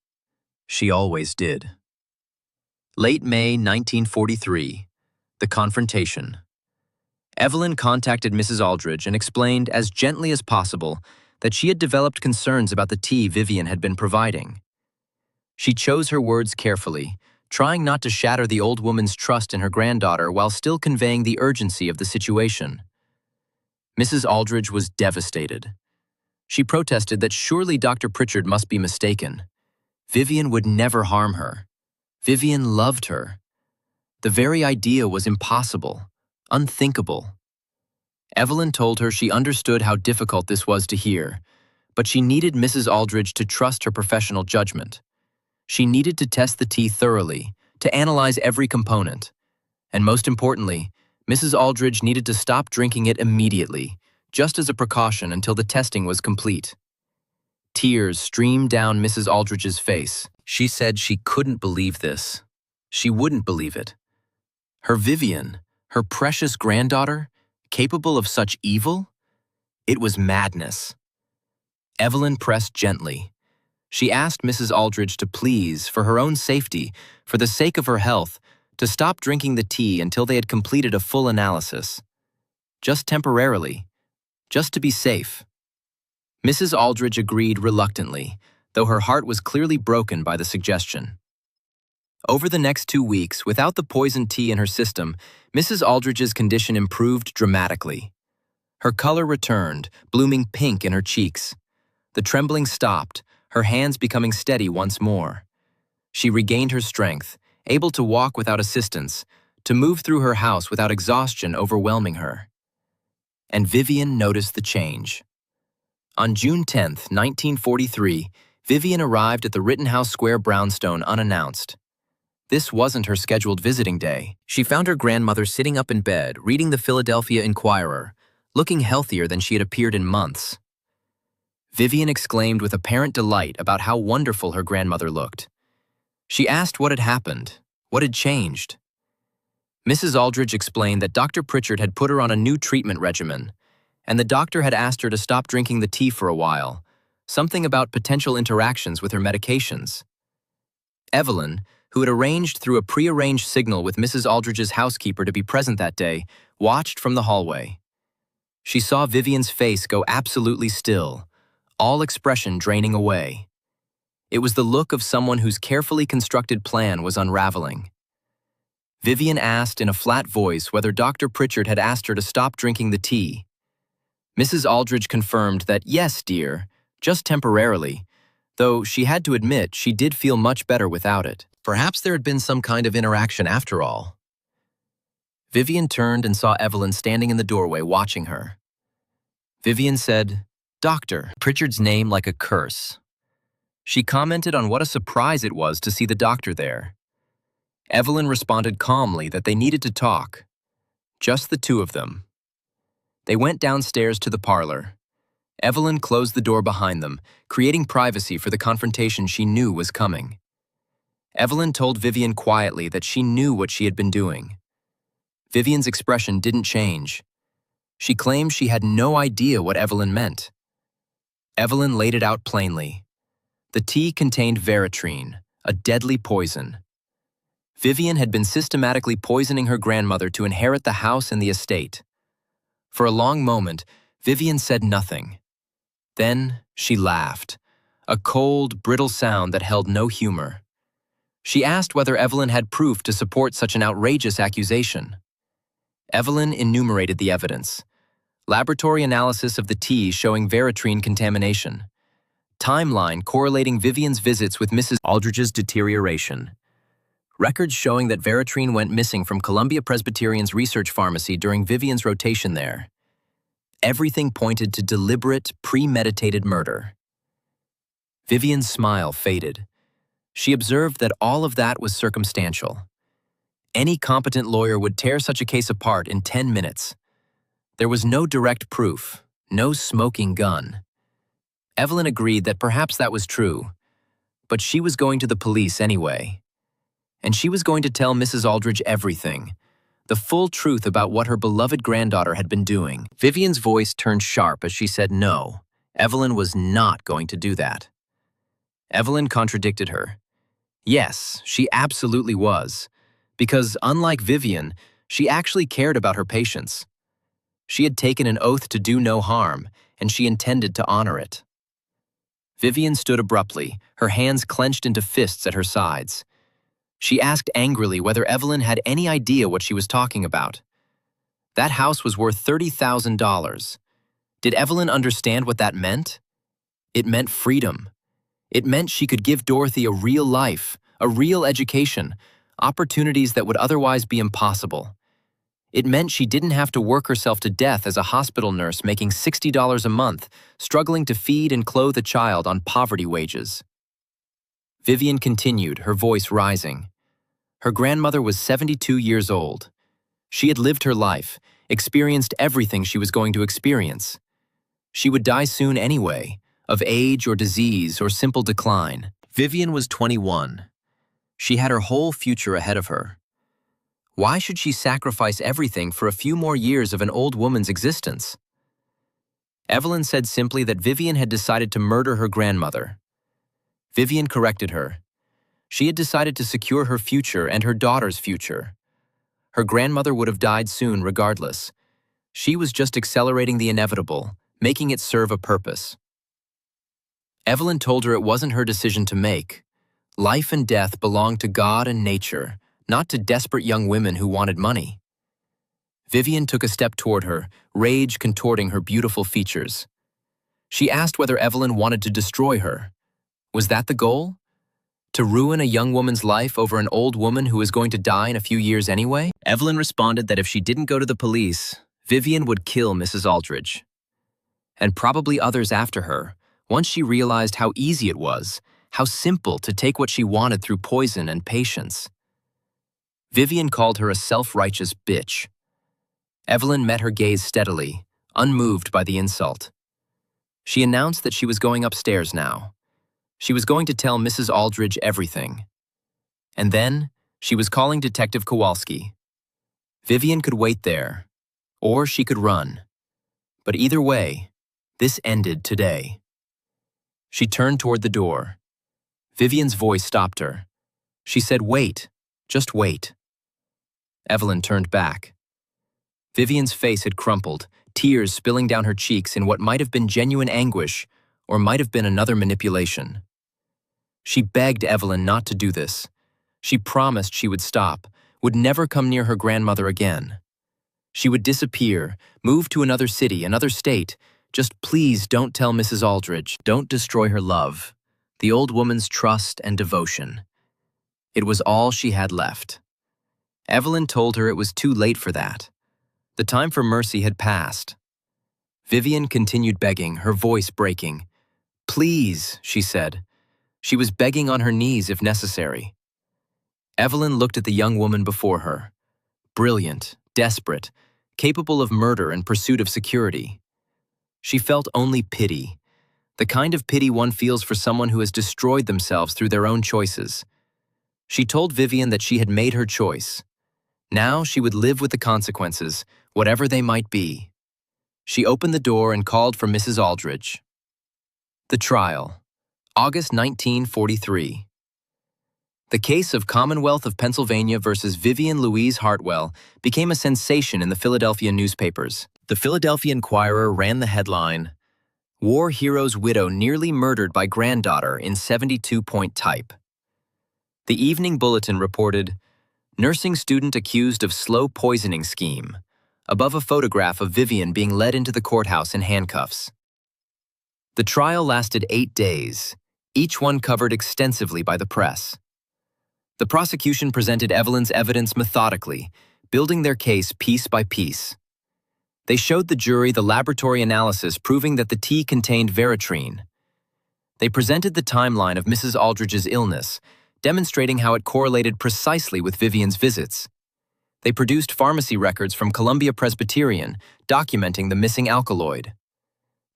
She always did. Late May 1943, the confrontation. Evelyn contacted Mrs. Aldridge and explained as gently as possible that she had developed concerns about the tea Vivian had been providing. She chose her words carefully, trying not to shatter the old woman's trust in her granddaughter while still conveying the urgency of the situation. Mrs. Aldridge was devastated. She protested that surely Dr. Pritchard must be mistaken. Vivian would never harm her. Vivian loved her. The very idea was impossible, unthinkable. Evelyn told her she understood how difficult this was to hear, but she needed Mrs. Aldridge to trust her professional judgment. She needed to test the tea thoroughly, to analyze every component. And most importantly, Mrs. Aldridge needed to stop drinking it immediately, just as a precaution until the testing was complete. Tears streamed down Mrs. Aldridge's face. She said she couldn't believe this. She wouldn't believe it. Her Vivian, her precious granddaughter, capable of such evil? It was madness. Evelyn pressed gently. She asked Mrs. Aldridge to please, for her own safety, for the sake of her health, to stop drinking the tea until they had completed a full analysis. Just temporarily. Just to be safe. Mrs. Aldridge agreed reluctantly, though her heart was clearly broken by the suggestion. Over the next 2 weeks, without the poisoned tea in her system, Mrs. Aldridge's condition improved dramatically. Her color returned, blooming pink in her cheeks. The trembling stopped, her hands becoming steady once more. She regained her strength, able to walk without assistance, to move through her house without exhaustion overwhelming her. And Vivian noticed the change. On June 10, 1943, Vivian arrived at the Rittenhouse Square brownstone unannounced. This wasn't her scheduled visiting day. She found her grandmother sitting up in bed, reading the Philadelphia Inquirer, looking healthier than she had appeared in months. Vivian exclaimed with apparent delight about how wonderful her grandmother looked. She asked what had happened, what had changed. Mrs. Aldridge explained that Dr. Pritchard had put her on a new treatment regimen, and the doctor had asked her to stop drinking the tea for a while, something about potential interactions with her medications. Evelyn, who had arranged through a prearranged signal with Mrs. Aldridge's housekeeper to be present that day, watched from the hallway. She saw Vivian's face go absolutely still, all expression draining away. It was the look of someone whose carefully constructed plan was unraveling. Vivian asked in a flat voice whether Dr. Pritchard had asked her to stop drinking the tea. Mrs. Aldridge confirmed that yes, dear, just temporarily, though she had to admit she did feel much better without it. Perhaps there had been some kind of interaction after all. Vivian turned and saw Evelyn standing in the doorway watching her. Vivian said, Doctor, Pritchard's name like a curse. She commented on what a surprise it was to see the doctor there. Evelyn responded calmly that they needed to talk. Just the two of them. They went downstairs to the parlor. Evelyn closed the door behind them, creating privacy for the confrontation she knew was coming. Evelyn told Vivian quietly that she knew what she had been doing. Vivian's expression didn't change. She claimed she had no idea what Evelyn meant. Evelyn laid it out plainly. The tea contained Veratrine, a deadly poison. Vivian had been systematically poisoning her grandmother to inherit the house and the estate. For a long moment, Vivian said nothing. Then she laughed, a cold, brittle sound that held no humor. She asked whether Evelyn had proof to support such an outrageous accusation. Evelyn enumerated the evidence. Laboratory analysis of the tea showing Veratrine contamination. Timeline correlating Vivian's visits with Mrs. Aldridge's deterioration. Records showing that Veratrine went missing from Columbia Presbyterian's research pharmacy during Vivian's rotation there. Everything pointed to deliberate, premeditated murder. Vivian's smile faded. She observed that all of that was circumstantial. Any competent lawyer would tear such a case apart in 10 minutes. There was no direct proof, no smoking gun. Evelyn agreed that perhaps that was true, but she was going to the police anyway. And she was going to tell Mrs. Aldridge everything, the full truth about what her beloved granddaughter had been doing. Vivian's voice turned sharp as she said no, Evelyn was not going to do that. Evelyn contradicted her. Yes, she absolutely was, because unlike Vivian, she actually cared about her patients. She had taken an oath to do no harm, and she intended to honor it. Vivian stood abruptly, her hands clenched into fists at her sides. She asked angrily whether Evelyn had any idea what she was talking about. That house was worth $30,000. Did Evelyn understand what that meant? It meant freedom. It meant she could give Dorothy a real life, a real education, opportunities that would otherwise be impossible. It meant she didn't have to work herself to death as a hospital nurse making $60 a month, struggling to feed and clothe a child on poverty wages. Vivian continued, her voice rising. Her grandmother was 72 years old. She had lived her life, experienced everything she was going to experience. She would die soon anyway, of age or disease or simple decline. Vivian was 21. She had her whole future ahead of her. Why should she sacrifice everything for a few more years of an old woman's existence? Evelyn said simply that Vivian had decided to murder her grandmother. Vivian corrected her. She had decided to secure her future and her daughter's future. Her grandmother would have died soon regardless. She was just accelerating the inevitable, making it serve a purpose. Evelyn told her it wasn't her decision to make. Life and death belonged to God and nature, not to desperate young women who wanted money. Vivian took a step toward her, rage contorting her beautiful features. She asked whether Evelyn wanted to destroy her. Was that the goal? To ruin a young woman's life over an old woman who was going to die in a few years anyway? Evelyn responded that if she didn't go to the police, Vivian would kill Mrs. Aldridge. And probably others after her, once she realized how easy it was, how simple to take what she wanted through poison and patience. Vivian called her a self-righteous bitch. Evelyn met her gaze steadily, unmoved by the insult. She announced that she was going upstairs now. She was going to tell Mrs. Aldridge everything. And then, she was calling Detective Kowalski. Vivian could wait there, or she could run. But either way, this ended today. She turned toward the door. Vivian's voice stopped her. She said, "Wait, just wait." Evelyn turned back. Vivian's face had crumpled, tears spilling down her cheeks in what might have been genuine anguish or might have been another manipulation. She begged Evelyn not to do this. She promised she would stop, would never come near her grandmother again. She would disappear, move to another city, another state. Just please don't tell Mrs. Aldridge. Don't destroy her love, the old woman's trust and devotion. It was all she had left. Evelyn told her it was too late for that. The time for mercy had passed. Vivian continued begging, her voice breaking. "Please," she said. She was begging on her knees if necessary. Evelyn looked at the young woman before her. Brilliant, desperate, capable of murder in pursuit of security. She felt only pity, the kind of pity one feels for someone who has destroyed themselves through their own choices. She told Vivian that she had made her choice. Now she would live with the consequences, whatever they might be. She opened the door and called for Mrs. Aldridge. The trial, August 1943. The case of Commonwealth of Pennsylvania versus Vivian Louise Hartwell became a sensation in the Philadelphia newspapers. The Philadelphia Inquirer ran the headline, "War Hero's Widow Nearly Murdered by Granddaughter" in 72-point type. The Evening Bulletin reported, "Nursing student accused of slow poisoning scheme," above a photograph of Vivian being led into the courthouse in handcuffs. The trial lasted 8 days, each one covered extensively by the press. The prosecution presented Evelyn's evidence methodically, building their case piece by piece. They showed the jury the laboratory analysis proving that the tea contained veratrine. They presented the timeline of Mrs. Aldridge's illness, demonstrating how it correlated precisely with Vivian's visits. They produced pharmacy records from Columbia Presbyterian, documenting the missing alkaloid.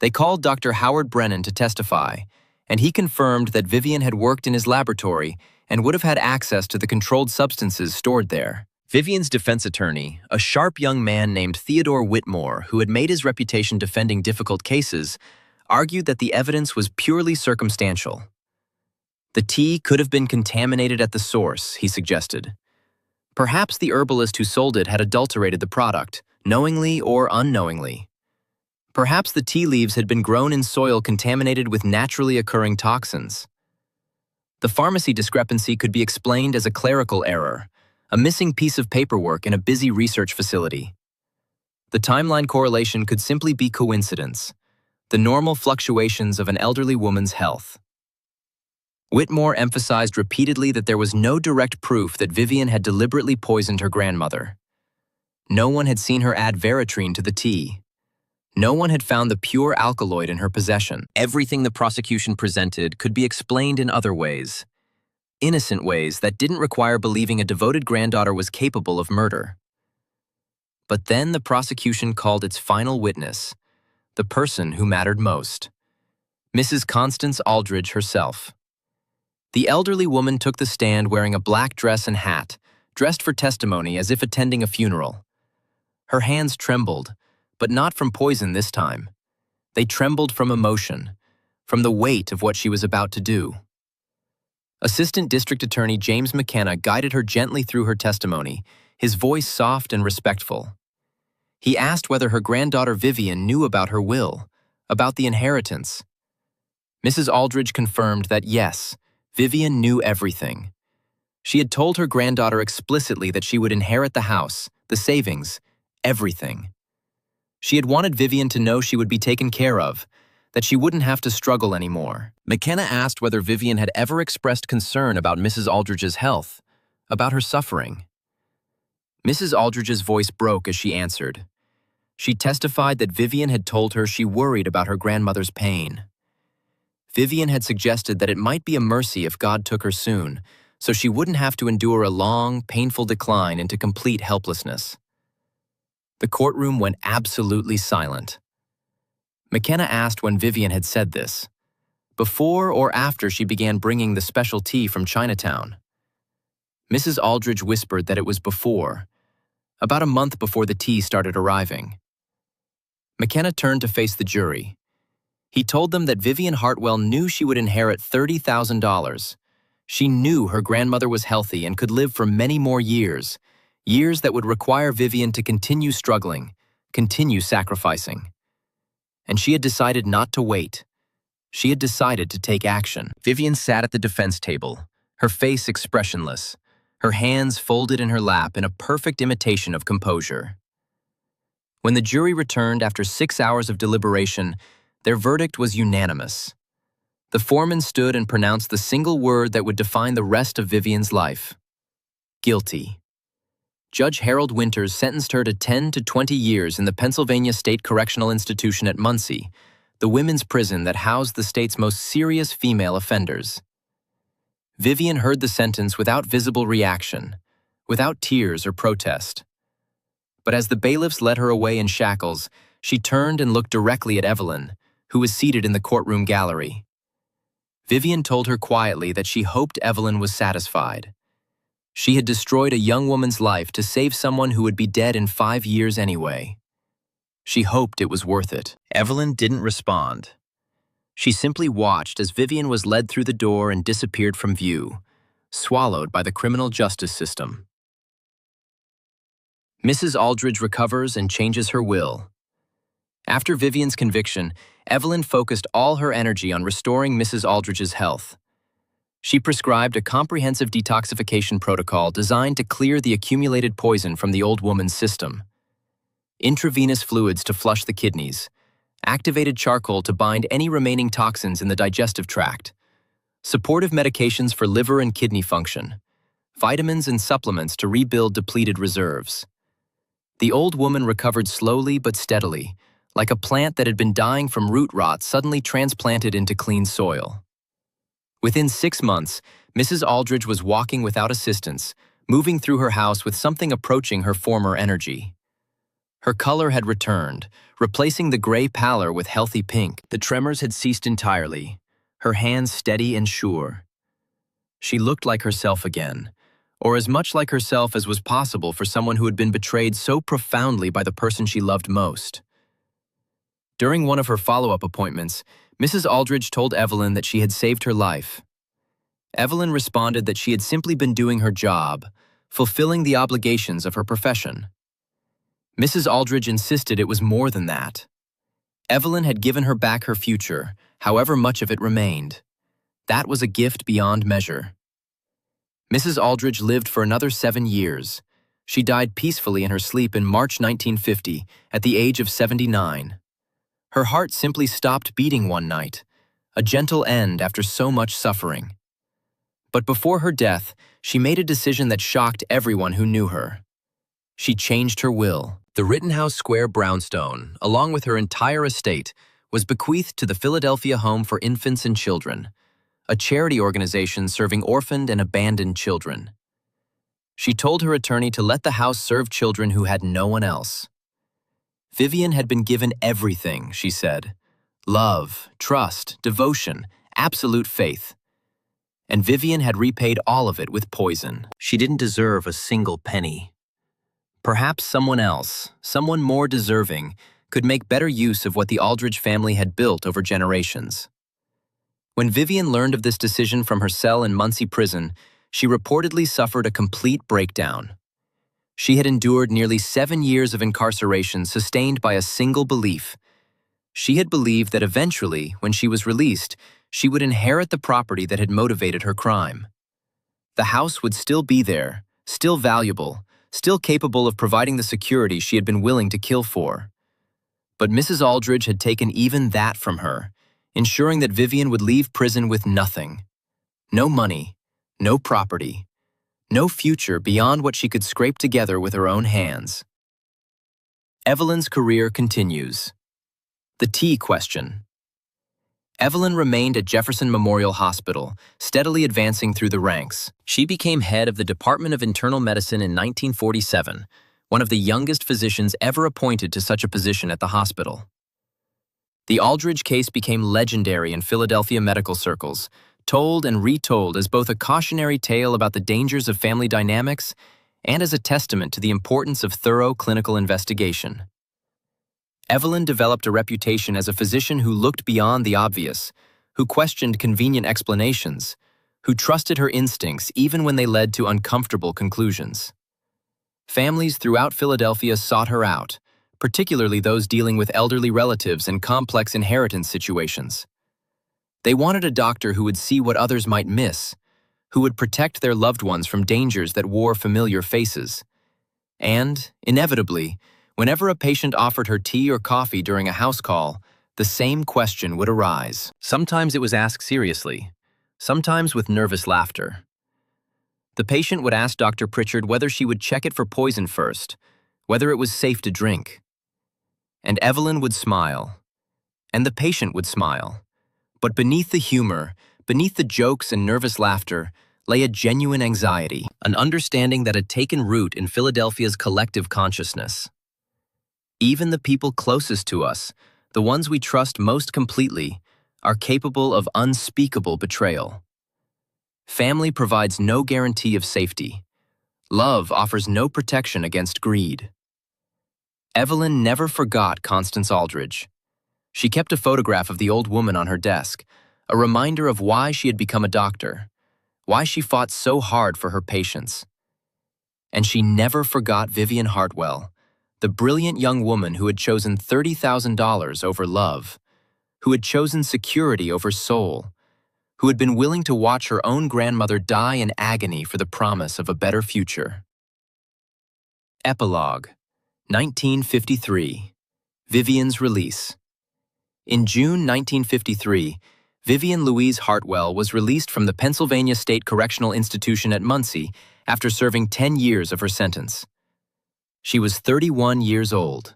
They called Dr. Howard Brennan to testify, and he confirmed that Vivian had worked in his laboratory and would have had access to the controlled substances stored there. Vivian's defense attorney, a sharp young man named Theodore Whitmore, who had made his reputation defending difficult cases, argued that the evidence was purely circumstantial. The tea could have been contaminated at the source, he suggested. Perhaps the herbalist who sold it had adulterated the product, knowingly or unknowingly. Perhaps the tea leaves had been grown in soil contaminated with naturally occurring toxins. The pharmacy discrepancy could be explained as a clerical error, a missing piece of paperwork in a busy research facility. The timeline correlation could simply be coincidence, the normal fluctuations of an elderly woman's health. Whitmore emphasized repeatedly that there was no direct proof that Vivian had deliberately poisoned her grandmother. No one had seen her add veratrine to the tea. No one had found the pure alkaloid in her possession. Everything the prosecution presented could be explained in other ways. Innocent ways that didn't require believing a devoted granddaughter was capable of murder. But then the prosecution called its final witness, the person who mattered most, Mrs. Constance Aldridge herself. The elderly woman took the stand wearing a black dress and hat, dressed for testimony as if attending a funeral. Her hands trembled, but not from poison this time. They trembled from emotion, from the weight of what she was about to do. Assistant District Attorney James McKenna guided her gently through her testimony, his voice soft and respectful. He asked whether her granddaughter Vivian knew about her will, about the inheritance. Mrs. Aldridge confirmed that yes, Vivian knew everything. She had told her granddaughter explicitly that she would inherit the house, the savings, everything. She had wanted Vivian to know she would be taken care of, that she wouldn't have to struggle anymore. McKenna asked whether Vivian had ever expressed concern about Mrs. Aldridge's health, about her suffering. Mrs. Aldridge's voice broke as she answered. She testified that Vivian had told her she worried about her grandmother's pain. Vivian had suggested that it might be a mercy if God took her soon, so she wouldn't have to endure a long, painful decline into complete helplessness. The courtroom went absolutely silent. McKenna asked when Vivian had said this, before or after she began bringing the special tea from Chinatown. Mrs. Aldridge whispered that it was before, about a month before the tea started arriving. McKenna turned to face the jury. He told them that Vivian Hartwell knew she would inherit $30,000. She knew her grandmother was healthy and could live for many more years, years that would require Vivian to continue struggling, continue sacrificing. And she had decided not to wait. She had decided to take action. Vivian sat at the defense table, her face expressionless, her hands folded in her lap in a perfect imitation of composure. When the jury returned after 6 hours of deliberation, their verdict was unanimous. The foreman stood and pronounced the single word that would define the rest of Vivian's life. Guilty. Judge Harold Winters sentenced her to 10 to 20 years in the Pennsylvania State Correctional Institution at Muncie, the women's prison that housed the state's most serious female offenders. Vivian heard the sentence without visible reaction, without tears or protest. But as the bailiffs led her away in shackles, she turned and looked directly at Evelyn, who was seated in the courtroom gallery. Vivian told her quietly that she hoped Evelyn was satisfied. She had destroyed a young woman's life to save someone who would be dead in 5 years anyway. She hoped it was worth it. Evelyn didn't respond. She simply watched as Vivian was led through the door and disappeared from view, swallowed by the criminal justice system. Mrs. Aldridge recovers and changes her will. After Vivian's conviction, Evelyn focused all her energy on restoring Mrs. Aldridge's health. She prescribed a comprehensive detoxification protocol designed to clear the accumulated poison from the old woman's system. Intravenous fluids to flush the kidneys, activated charcoal to bind any remaining toxins in the digestive tract, supportive medications for liver and kidney function, vitamins and supplements to rebuild depleted reserves. The old woman recovered slowly but steadily, like a plant that had been dying from root rot suddenly transplanted into clean soil. Within 6 months, Mrs. Aldridge was walking without assistance, moving through her house with something approaching her former energy. Her color had returned, replacing the gray pallor with healthy pink. The tremors had ceased entirely, her hands steady and sure. She looked like herself again, or as much like herself as was possible for someone who had been betrayed so profoundly by the person she loved most. During one of her follow-up appointments, Mrs. Aldridge told Evelyn that she had saved her life. Evelyn responded that she had simply been doing her job, fulfilling the obligations of her profession. Mrs. Aldridge insisted it was more than that. Evelyn had given her back her future, however much of it remained. That was a gift beyond measure. Mrs. Aldridge lived for another 7 years. She died peacefully in her sleep in March 1950, at the age of 79. Her heart simply stopped beating one night, a gentle end after so much suffering. But before her death, she made a decision that shocked everyone who knew her. She changed her will. The Rittenhouse Square brownstone, along with her entire estate, was bequeathed to the Philadelphia Home for Infants and Children, a charity organization serving orphaned and abandoned children. She told her attorney to let the house serve children who had no one else. Vivian had been given everything, she said. Love, trust, devotion, absolute faith. And Vivian had repaid all of it with poison. She didn't deserve a single penny. Perhaps someone else, someone more deserving, could make better use of what the Aldridge family had built over generations. When Vivian learned of this decision from her cell in Muncie prison, she reportedly suffered a complete breakdown. She had endured nearly 7 years of incarceration sustained by a single belief. She had believed that eventually, when she was released, she would inherit the property that had motivated her crime. The house would still be there, still valuable, still capable of providing the security she had been willing to kill for. But Mrs. Aldridge had taken even that from her, ensuring that Vivian would leave prison with nothing. No money, no property, no future beyond what she could scrape together with her own hands. Evelyn's career continues. The T question. Evelyn remained at Jefferson Memorial Hospital, steadily advancing through the ranks. She became head of the Department of Internal Medicine in 1947, one of the youngest physicians ever appointed to such a position at the hospital. The Aldridge case became legendary in Philadelphia medical circles, told and retold as both a cautionary tale about the dangers of family dynamics and as a testament to the importance of thorough clinical investigation. Evelyn developed a reputation as a physician who looked beyond the obvious, who questioned convenient explanations, who trusted her instincts even when they led to uncomfortable conclusions. Families throughout Philadelphia sought her out, particularly those dealing with elderly relatives and complex inheritance situations. They wanted a doctor who would see what others might miss, who would protect their loved ones from dangers that wore familiar faces. And, inevitably, whenever a patient offered her tea or coffee during a house call, the same question would arise. Sometimes it was asked seriously, sometimes with nervous laughter. The patient would ask Dr. Pritchard whether she would check it for poison first, whether it was safe to drink. And Evelyn would smile, and the patient would smile. But beneath the humor, beneath the jokes and nervous laughter, lay a genuine anxiety, an understanding that had taken root in Philadelphia's collective consciousness. Even the people closest to us, the ones we trust most completely, are capable of unspeakable betrayal. Family provides no guarantee of safety. Love offers no protection against greed. Evelyn never forgot Constance Aldridge. She kept a photograph of the old woman on her desk, a reminder of why she had become a doctor, why she fought so hard for her patients. And she never forgot Vivian Hartwell, the brilliant young woman who had chosen $30,000 over love, who had chosen security over soul, who had been willing to watch her own grandmother die in agony for the promise of a better future. Epilogue, 1953. Vivian's release. In June 1953, Vivian Louise Hartwell was released from the Pennsylvania State Correctional Institution at Muncie after serving 10 years of her sentence. She was 31 years old.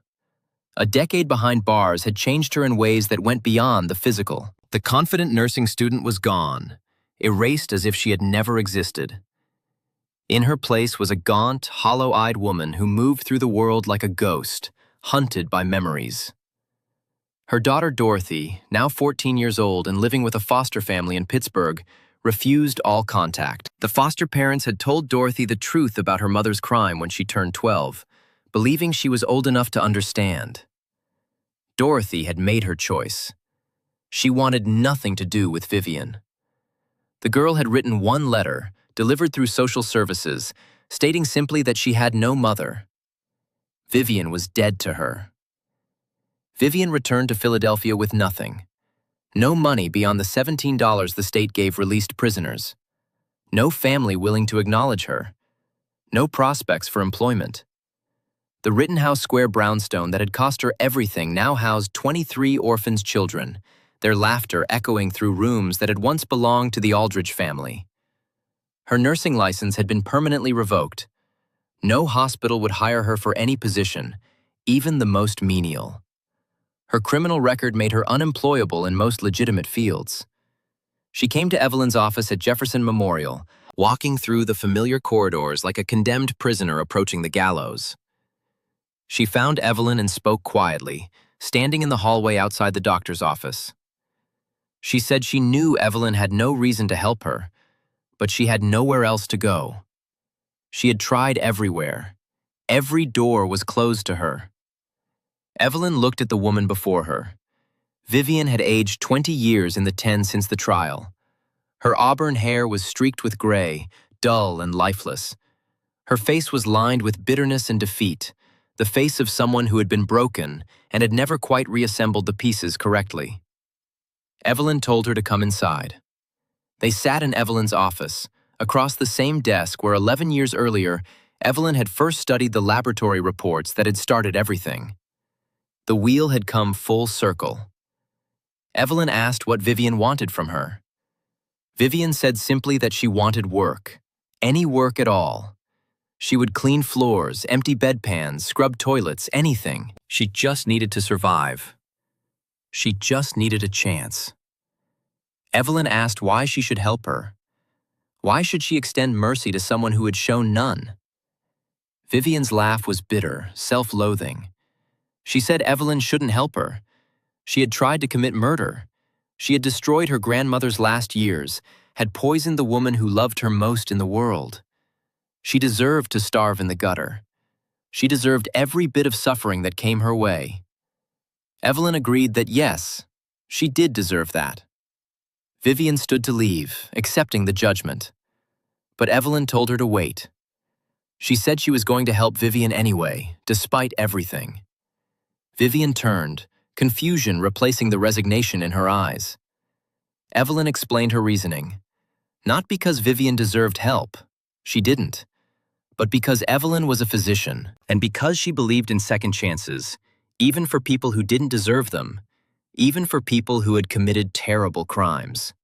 A decade behind bars had changed her in ways that went beyond the physical. The confident nursing student was gone, erased as if she had never existed. In her place was a gaunt, hollow-eyed woman who moved through the world like a ghost, hunted by memories. Her daughter Dorothy, now 14 years old and living with a foster family in Pittsburgh, refused all contact. The foster parents had told Dorothy the truth about her mother's crime when she turned 12, believing she was old enough to understand. Dorothy had made her choice. She wanted nothing to do with Vivian. The girl had written one letter, delivered through social services, stating simply that she had no mother. Vivian was dead to her. Vivian returned to Philadelphia with nothing. No money beyond the $17 the state gave released prisoners. No family willing to acknowledge her. No prospects for employment. The Rittenhouse Square brownstone that had cost her everything now housed 23 orphans' children, their laughter echoing through rooms that had once belonged to the Aldridge family. Her nursing license had been permanently revoked. No hospital would hire her for any position, even the most menial. Her criminal record made her unemployable in most legitimate fields. She came to Evelyn's office at Jefferson Memorial, walking through the familiar corridors like a condemned prisoner approaching the gallows. She found Evelyn and spoke quietly, standing in the hallway outside the doctor's office. She said she knew Evelyn had no reason to help her, but she had nowhere else to go. She had tried everywhere. Every door was closed to her. Evelyn looked at the woman before her. Vivian had aged 20 years in the 10 since the trial. Her auburn hair was streaked with gray, dull and lifeless. Her face was lined with bitterness and defeat, the face of someone who had been broken and had never quite reassembled the pieces correctly. Evelyn told her to come inside. They sat in Evelyn's office, across the same desk where 11 years earlier, Evelyn had first studied the laboratory reports that had started everything. The wheel had come full circle. Evelyn asked what Vivian wanted from her. Vivian said simply that she wanted work, any work at all. She would clean floors, empty bedpans, scrub toilets, anything. She just needed to survive. She just needed a chance. Evelyn asked why she should help her. Why should she extend mercy to someone who had shown none? Vivian's laugh was bitter, self-loathing. She said Evelyn shouldn't help her. She had tried to commit murder. She had destroyed her grandmother's last years, had poisoned the woman who loved her most in the world. She deserved to starve in the gutter. She deserved every bit of suffering that came her way. Evelyn agreed that yes, she did deserve that. Vivian stood to leave, accepting the judgment. But Evelyn told her to wait. She said she was going to help Vivian anyway, despite everything. Vivian turned, confusion replacing the resignation in her eyes. Evelyn explained her reasoning. Not because Vivian deserved help. She didn't. But because Evelyn was a physician, and because she believed in second chances, even for people who didn't deserve them, even for people who had committed terrible crimes.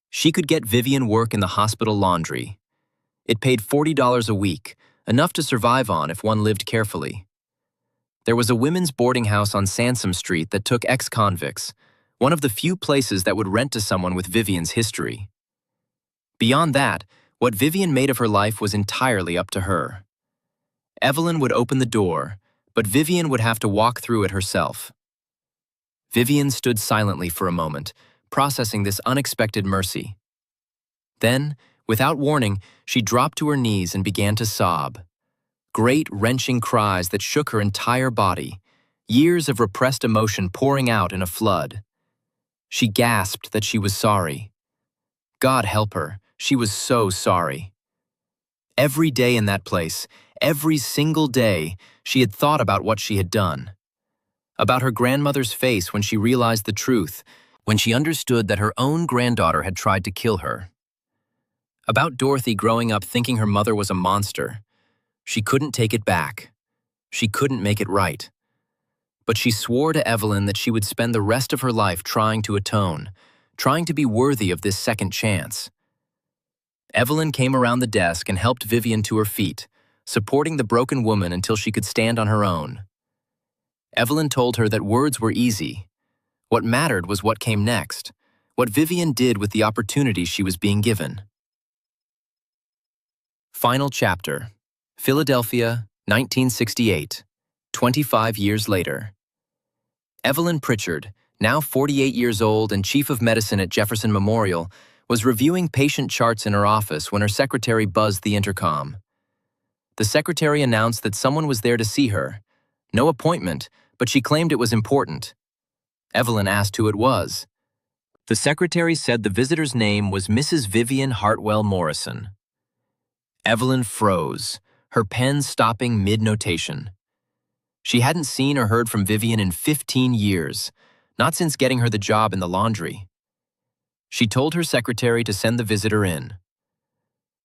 She could get Vivian work in the hospital laundry. It paid $40 a week, enough to survive on if one lived carefully. There was a women's boarding house on Sansom Street that took ex-convicts, one of the few places that would rent to someone with Vivian's history. Beyond that, what Vivian made of her life was entirely up to her. Evelyn would open the door, but Vivian would have to walk through it herself. Vivian stood silently for a moment, processing this unexpected mercy. Then, without warning, she dropped to her knees and began to sob. Great, wrenching cries that shook her entire body, years of repressed emotion pouring out in a flood. She gasped that she was sorry. God help her, she was so sorry. Every day in that place, every single day, she had thought about what she had done. About her grandmother's face when she realized the truth, when she understood that her own granddaughter had tried to kill her. About Dorothy growing up thinking her mother was a monster. She couldn't take it back. She couldn't make it right. But she swore to Evelyn that she would spend the rest of her life trying to atone, trying to be worthy of this second chance. Evelyn came around the desk and helped Vivian to her feet, supporting the broken woman until she could stand on her own. Evelyn told her that words were easy. What mattered was what came next, what Vivian did with the opportunity she was being given. Final chapter. Philadelphia, 1968. 25 years later. Evelyn Pritchard, now 48 years old and chief of medicine at Jefferson Memorial, was reviewing patient charts in her office when her secretary buzzed the intercom. The secretary announced that someone was there to see her. No appointment, but she claimed it was important. Evelyn asked who it was. The secretary said the visitor's name was Mrs. Vivian Hartwell Morrison. Evelyn froze, her pen stopping mid-notation. She hadn't seen or heard from Vivian in 15 years, not since getting her the job in the laundry. She told her secretary to send the visitor in.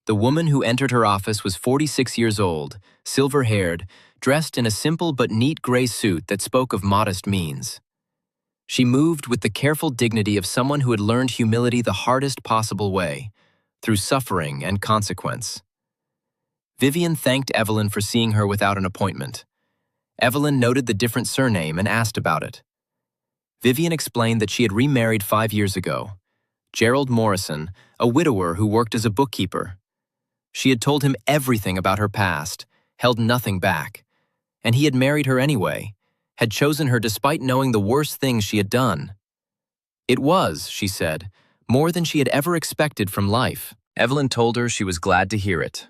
The woman who entered her office was 46 years old, silver-haired, dressed in a simple but neat gray suit that spoke of modest means. She moved with the careful dignity of someone who had learned humility the hardest possible way, through suffering and consequence. Vivian thanked Evelyn for seeing her without an appointment. Evelyn noted the different surname and asked about it. Vivian explained that she had remarried 5 years ago. Gerald Morrison, a widower who worked as a bookkeeper. She had told him everything about her past, held nothing back. And he had married her anyway, had chosen her despite knowing the worst things she had done. It was, she said, more than she had ever expected from life. Evelyn told her she was glad to hear it.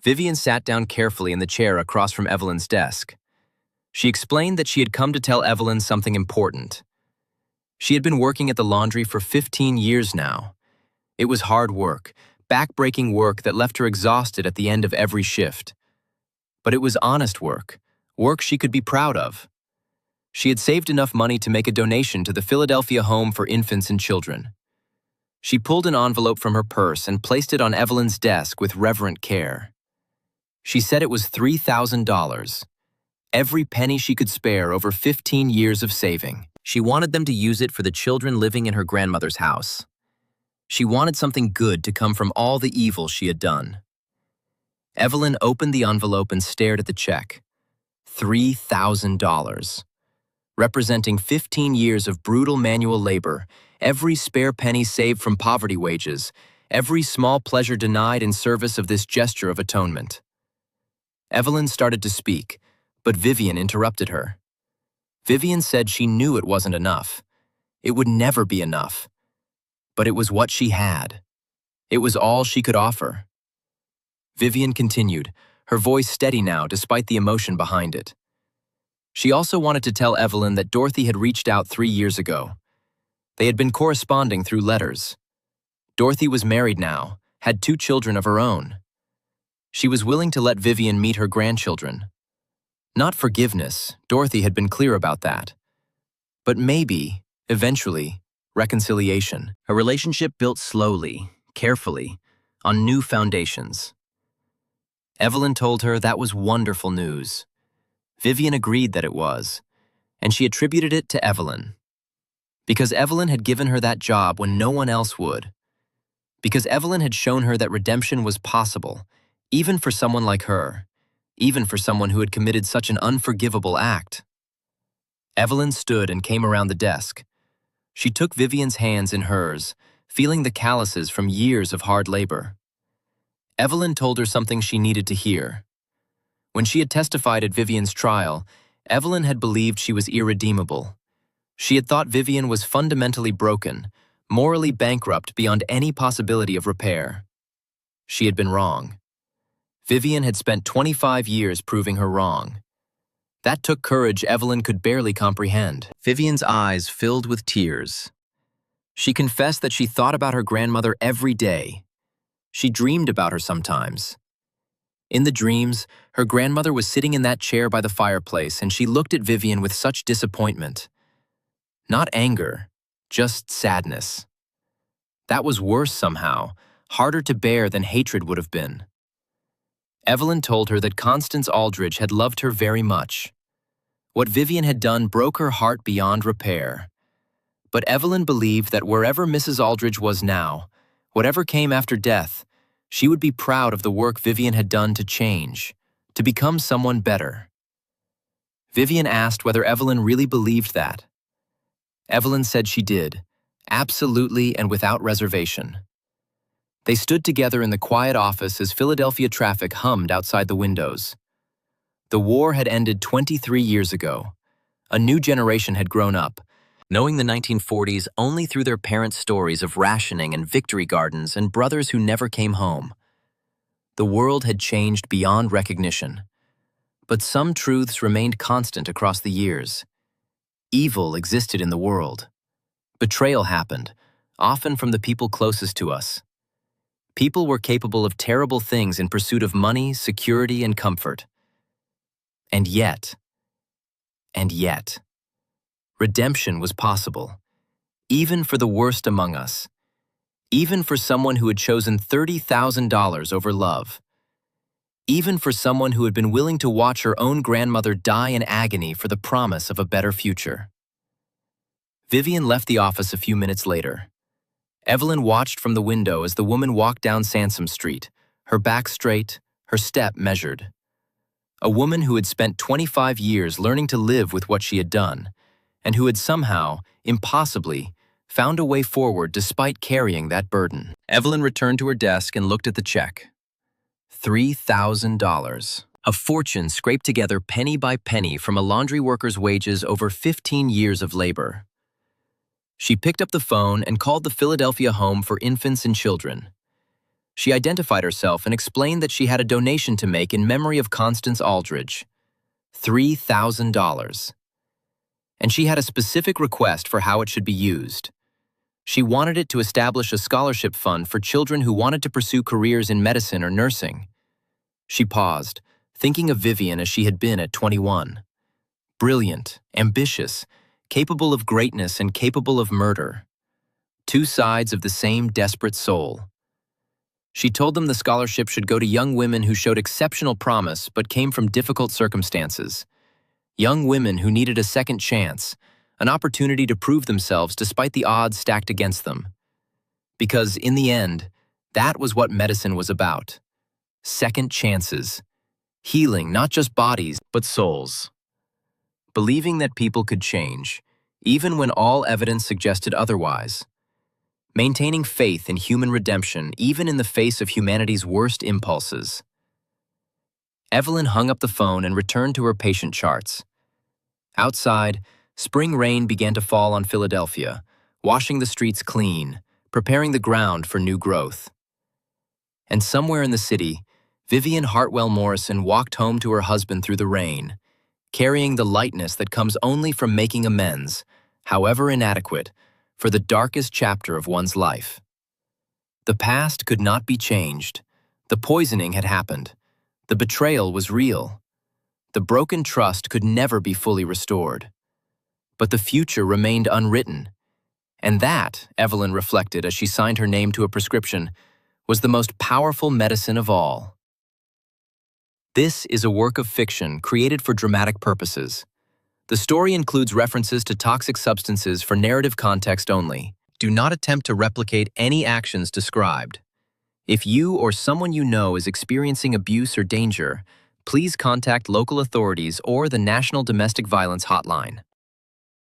Vivian sat down carefully in the chair across from Evelyn's desk. She explained that she had come to tell Evelyn something important. She had been working at the laundry for 15 years now. It was hard work, back-breaking work that left her exhausted at the end of every shift. But it was honest work, work she could be proud of. She had saved enough money to make a donation to the Philadelphia Home for Infants and Children. She pulled an envelope from her purse and placed it on Evelyn's desk with reverent care. She said it was $3,000, every penny she could spare over 15 years of saving. She wanted them to use it for the children living in her grandmother's house. She wanted something good to come from all the evil she had done. Evelyn opened the envelope and stared at the check. $3,000. Representing 15 years of brutal manual labor, every spare penny saved from poverty wages, every small pleasure denied in service of this gesture of atonement. Evelyn started to speak, but Vivian interrupted her. Vivian said she knew it wasn't enough. It would never be enough. But it was what she had. It was all she could offer. Vivian continued, her voice steady now despite the emotion behind it. She also wanted to tell Evelyn that Dorothy had reached out 3 years ago. They had been corresponding through letters. Dorothy was married now, had 2 children of her own. She was willing to let Vivian meet her grandchildren. Not forgiveness, Dorothy had been clear about that. But maybe, eventually, reconciliation. A relationship built slowly, carefully, on new foundations. Evelyn told her that was wonderful news. Vivian agreed that it was, and she attributed it to Evelyn. Because Evelyn had given her that job when no one else would. because Evelyn had shown her that redemption was possible, even for someone like her, even for someone who had committed such an unforgivable act. Evelyn stood and came around the desk. She took Vivian's hands in hers, feeling the calluses from years of hard labor. Evelyn told her something she needed to hear. When she had testified at Vivian's trial, Evelyn had believed she was irredeemable. She had thought Vivian was fundamentally broken, morally bankrupt beyond any possibility of repair. She had been wrong. Vivian had spent 25 years proving her wrong. That took courage Evelyn could barely comprehend. Vivian's eyes filled with tears. She confessed that she thought about her grandmother every day. She dreamed about her sometimes. In the dreams, her grandmother was sitting in that chair by the fireplace, and she looked at Vivian with such disappointment. Not anger, just sadness. That was worse somehow, harder to bear than hatred would have been. Evelyn told her that Constance Aldridge had loved her very much. What Vivian had done broke her heart beyond repair. But Evelyn believed that wherever Mrs. Aldridge was now, whatever came after death, she would be proud of the work Vivian had done to change, to become someone better. Vivian asked whether Evelyn really believed that. Evelyn said she did, absolutely and without reservation. They stood together in the quiet office as Philadelphia traffic hummed outside the windows. The war had ended 23 years ago. A new generation had grown up, knowing the 1940s only through their parents' stories of rationing and victory gardens and brothers who never came home. The world had changed beyond recognition. But some truths remained constant across the years. Evil existed in the world. Betrayal happened, often from the people closest to us. People were capable of terrible things in pursuit of money, security, and comfort. And yet, redemption was possible, even for the worst among us, even for someone who had chosen $30,000 over love, even for someone who had been willing to watch her own grandmother die in agony for the promise of a better future. Vivian left the office a few minutes later. Evelyn watched from the window as the woman walked down Sansom Street, her back straight, her step measured. A woman who had spent 25 years learning to live with what she had done, and who had somehow, impossibly, found a way forward despite carrying that burden. Evelyn returned to her desk and looked at the check. $3,000. A fortune scraped together penny by penny from a laundry worker's wages over 15 years of labor. She picked up the phone and called the Philadelphia Home for Infants and Children. She identified herself and explained that she had a donation to make in memory of Constance Aldridge. $3,000. And she had a specific request for how it should be used. She wanted it to establish a scholarship fund for children who wanted to pursue careers in medicine or nursing. She paused, thinking of Vivian as she had been at 21. Brilliant, ambitious, capable of greatness and capable of murder. Two sides of the same desperate soul. She told them the scholarship should go to young women who showed exceptional promise but came from difficult circumstances. Young women who needed a second chance, an opportunity to prove themselves despite the odds stacked against them. Because in the end, that was what medicine was about. Second chances. Healing not just bodies, but souls. Believing that people could change, even when all evidence suggested otherwise. Maintaining faith in human redemption, even in the face of humanity's worst impulses. Evelyn hung up the phone and returned to her patient charts. Outside, spring rain began to fall on Philadelphia, washing the streets clean, preparing the ground for new growth. And somewhere in the city, Vivian Hartwell Morrison walked home to her husband through the rain, carrying the lightness that comes only from making amends, however inadequate, for the darkest chapter of one's life. The past could not be changed. The poisoning had happened. The betrayal was real. The broken trust could never be fully restored. But the future remained unwritten. And that, Evelyn reflected as she signed her name to a prescription, was the most powerful medicine of all. This is a work of fiction created for dramatic purposes. The story includes references to toxic substances for narrative context only. Do not attempt to replicate any actions described. If you or someone you know is experiencing abuse or danger, please contact local authorities or the National Domestic Violence Hotline.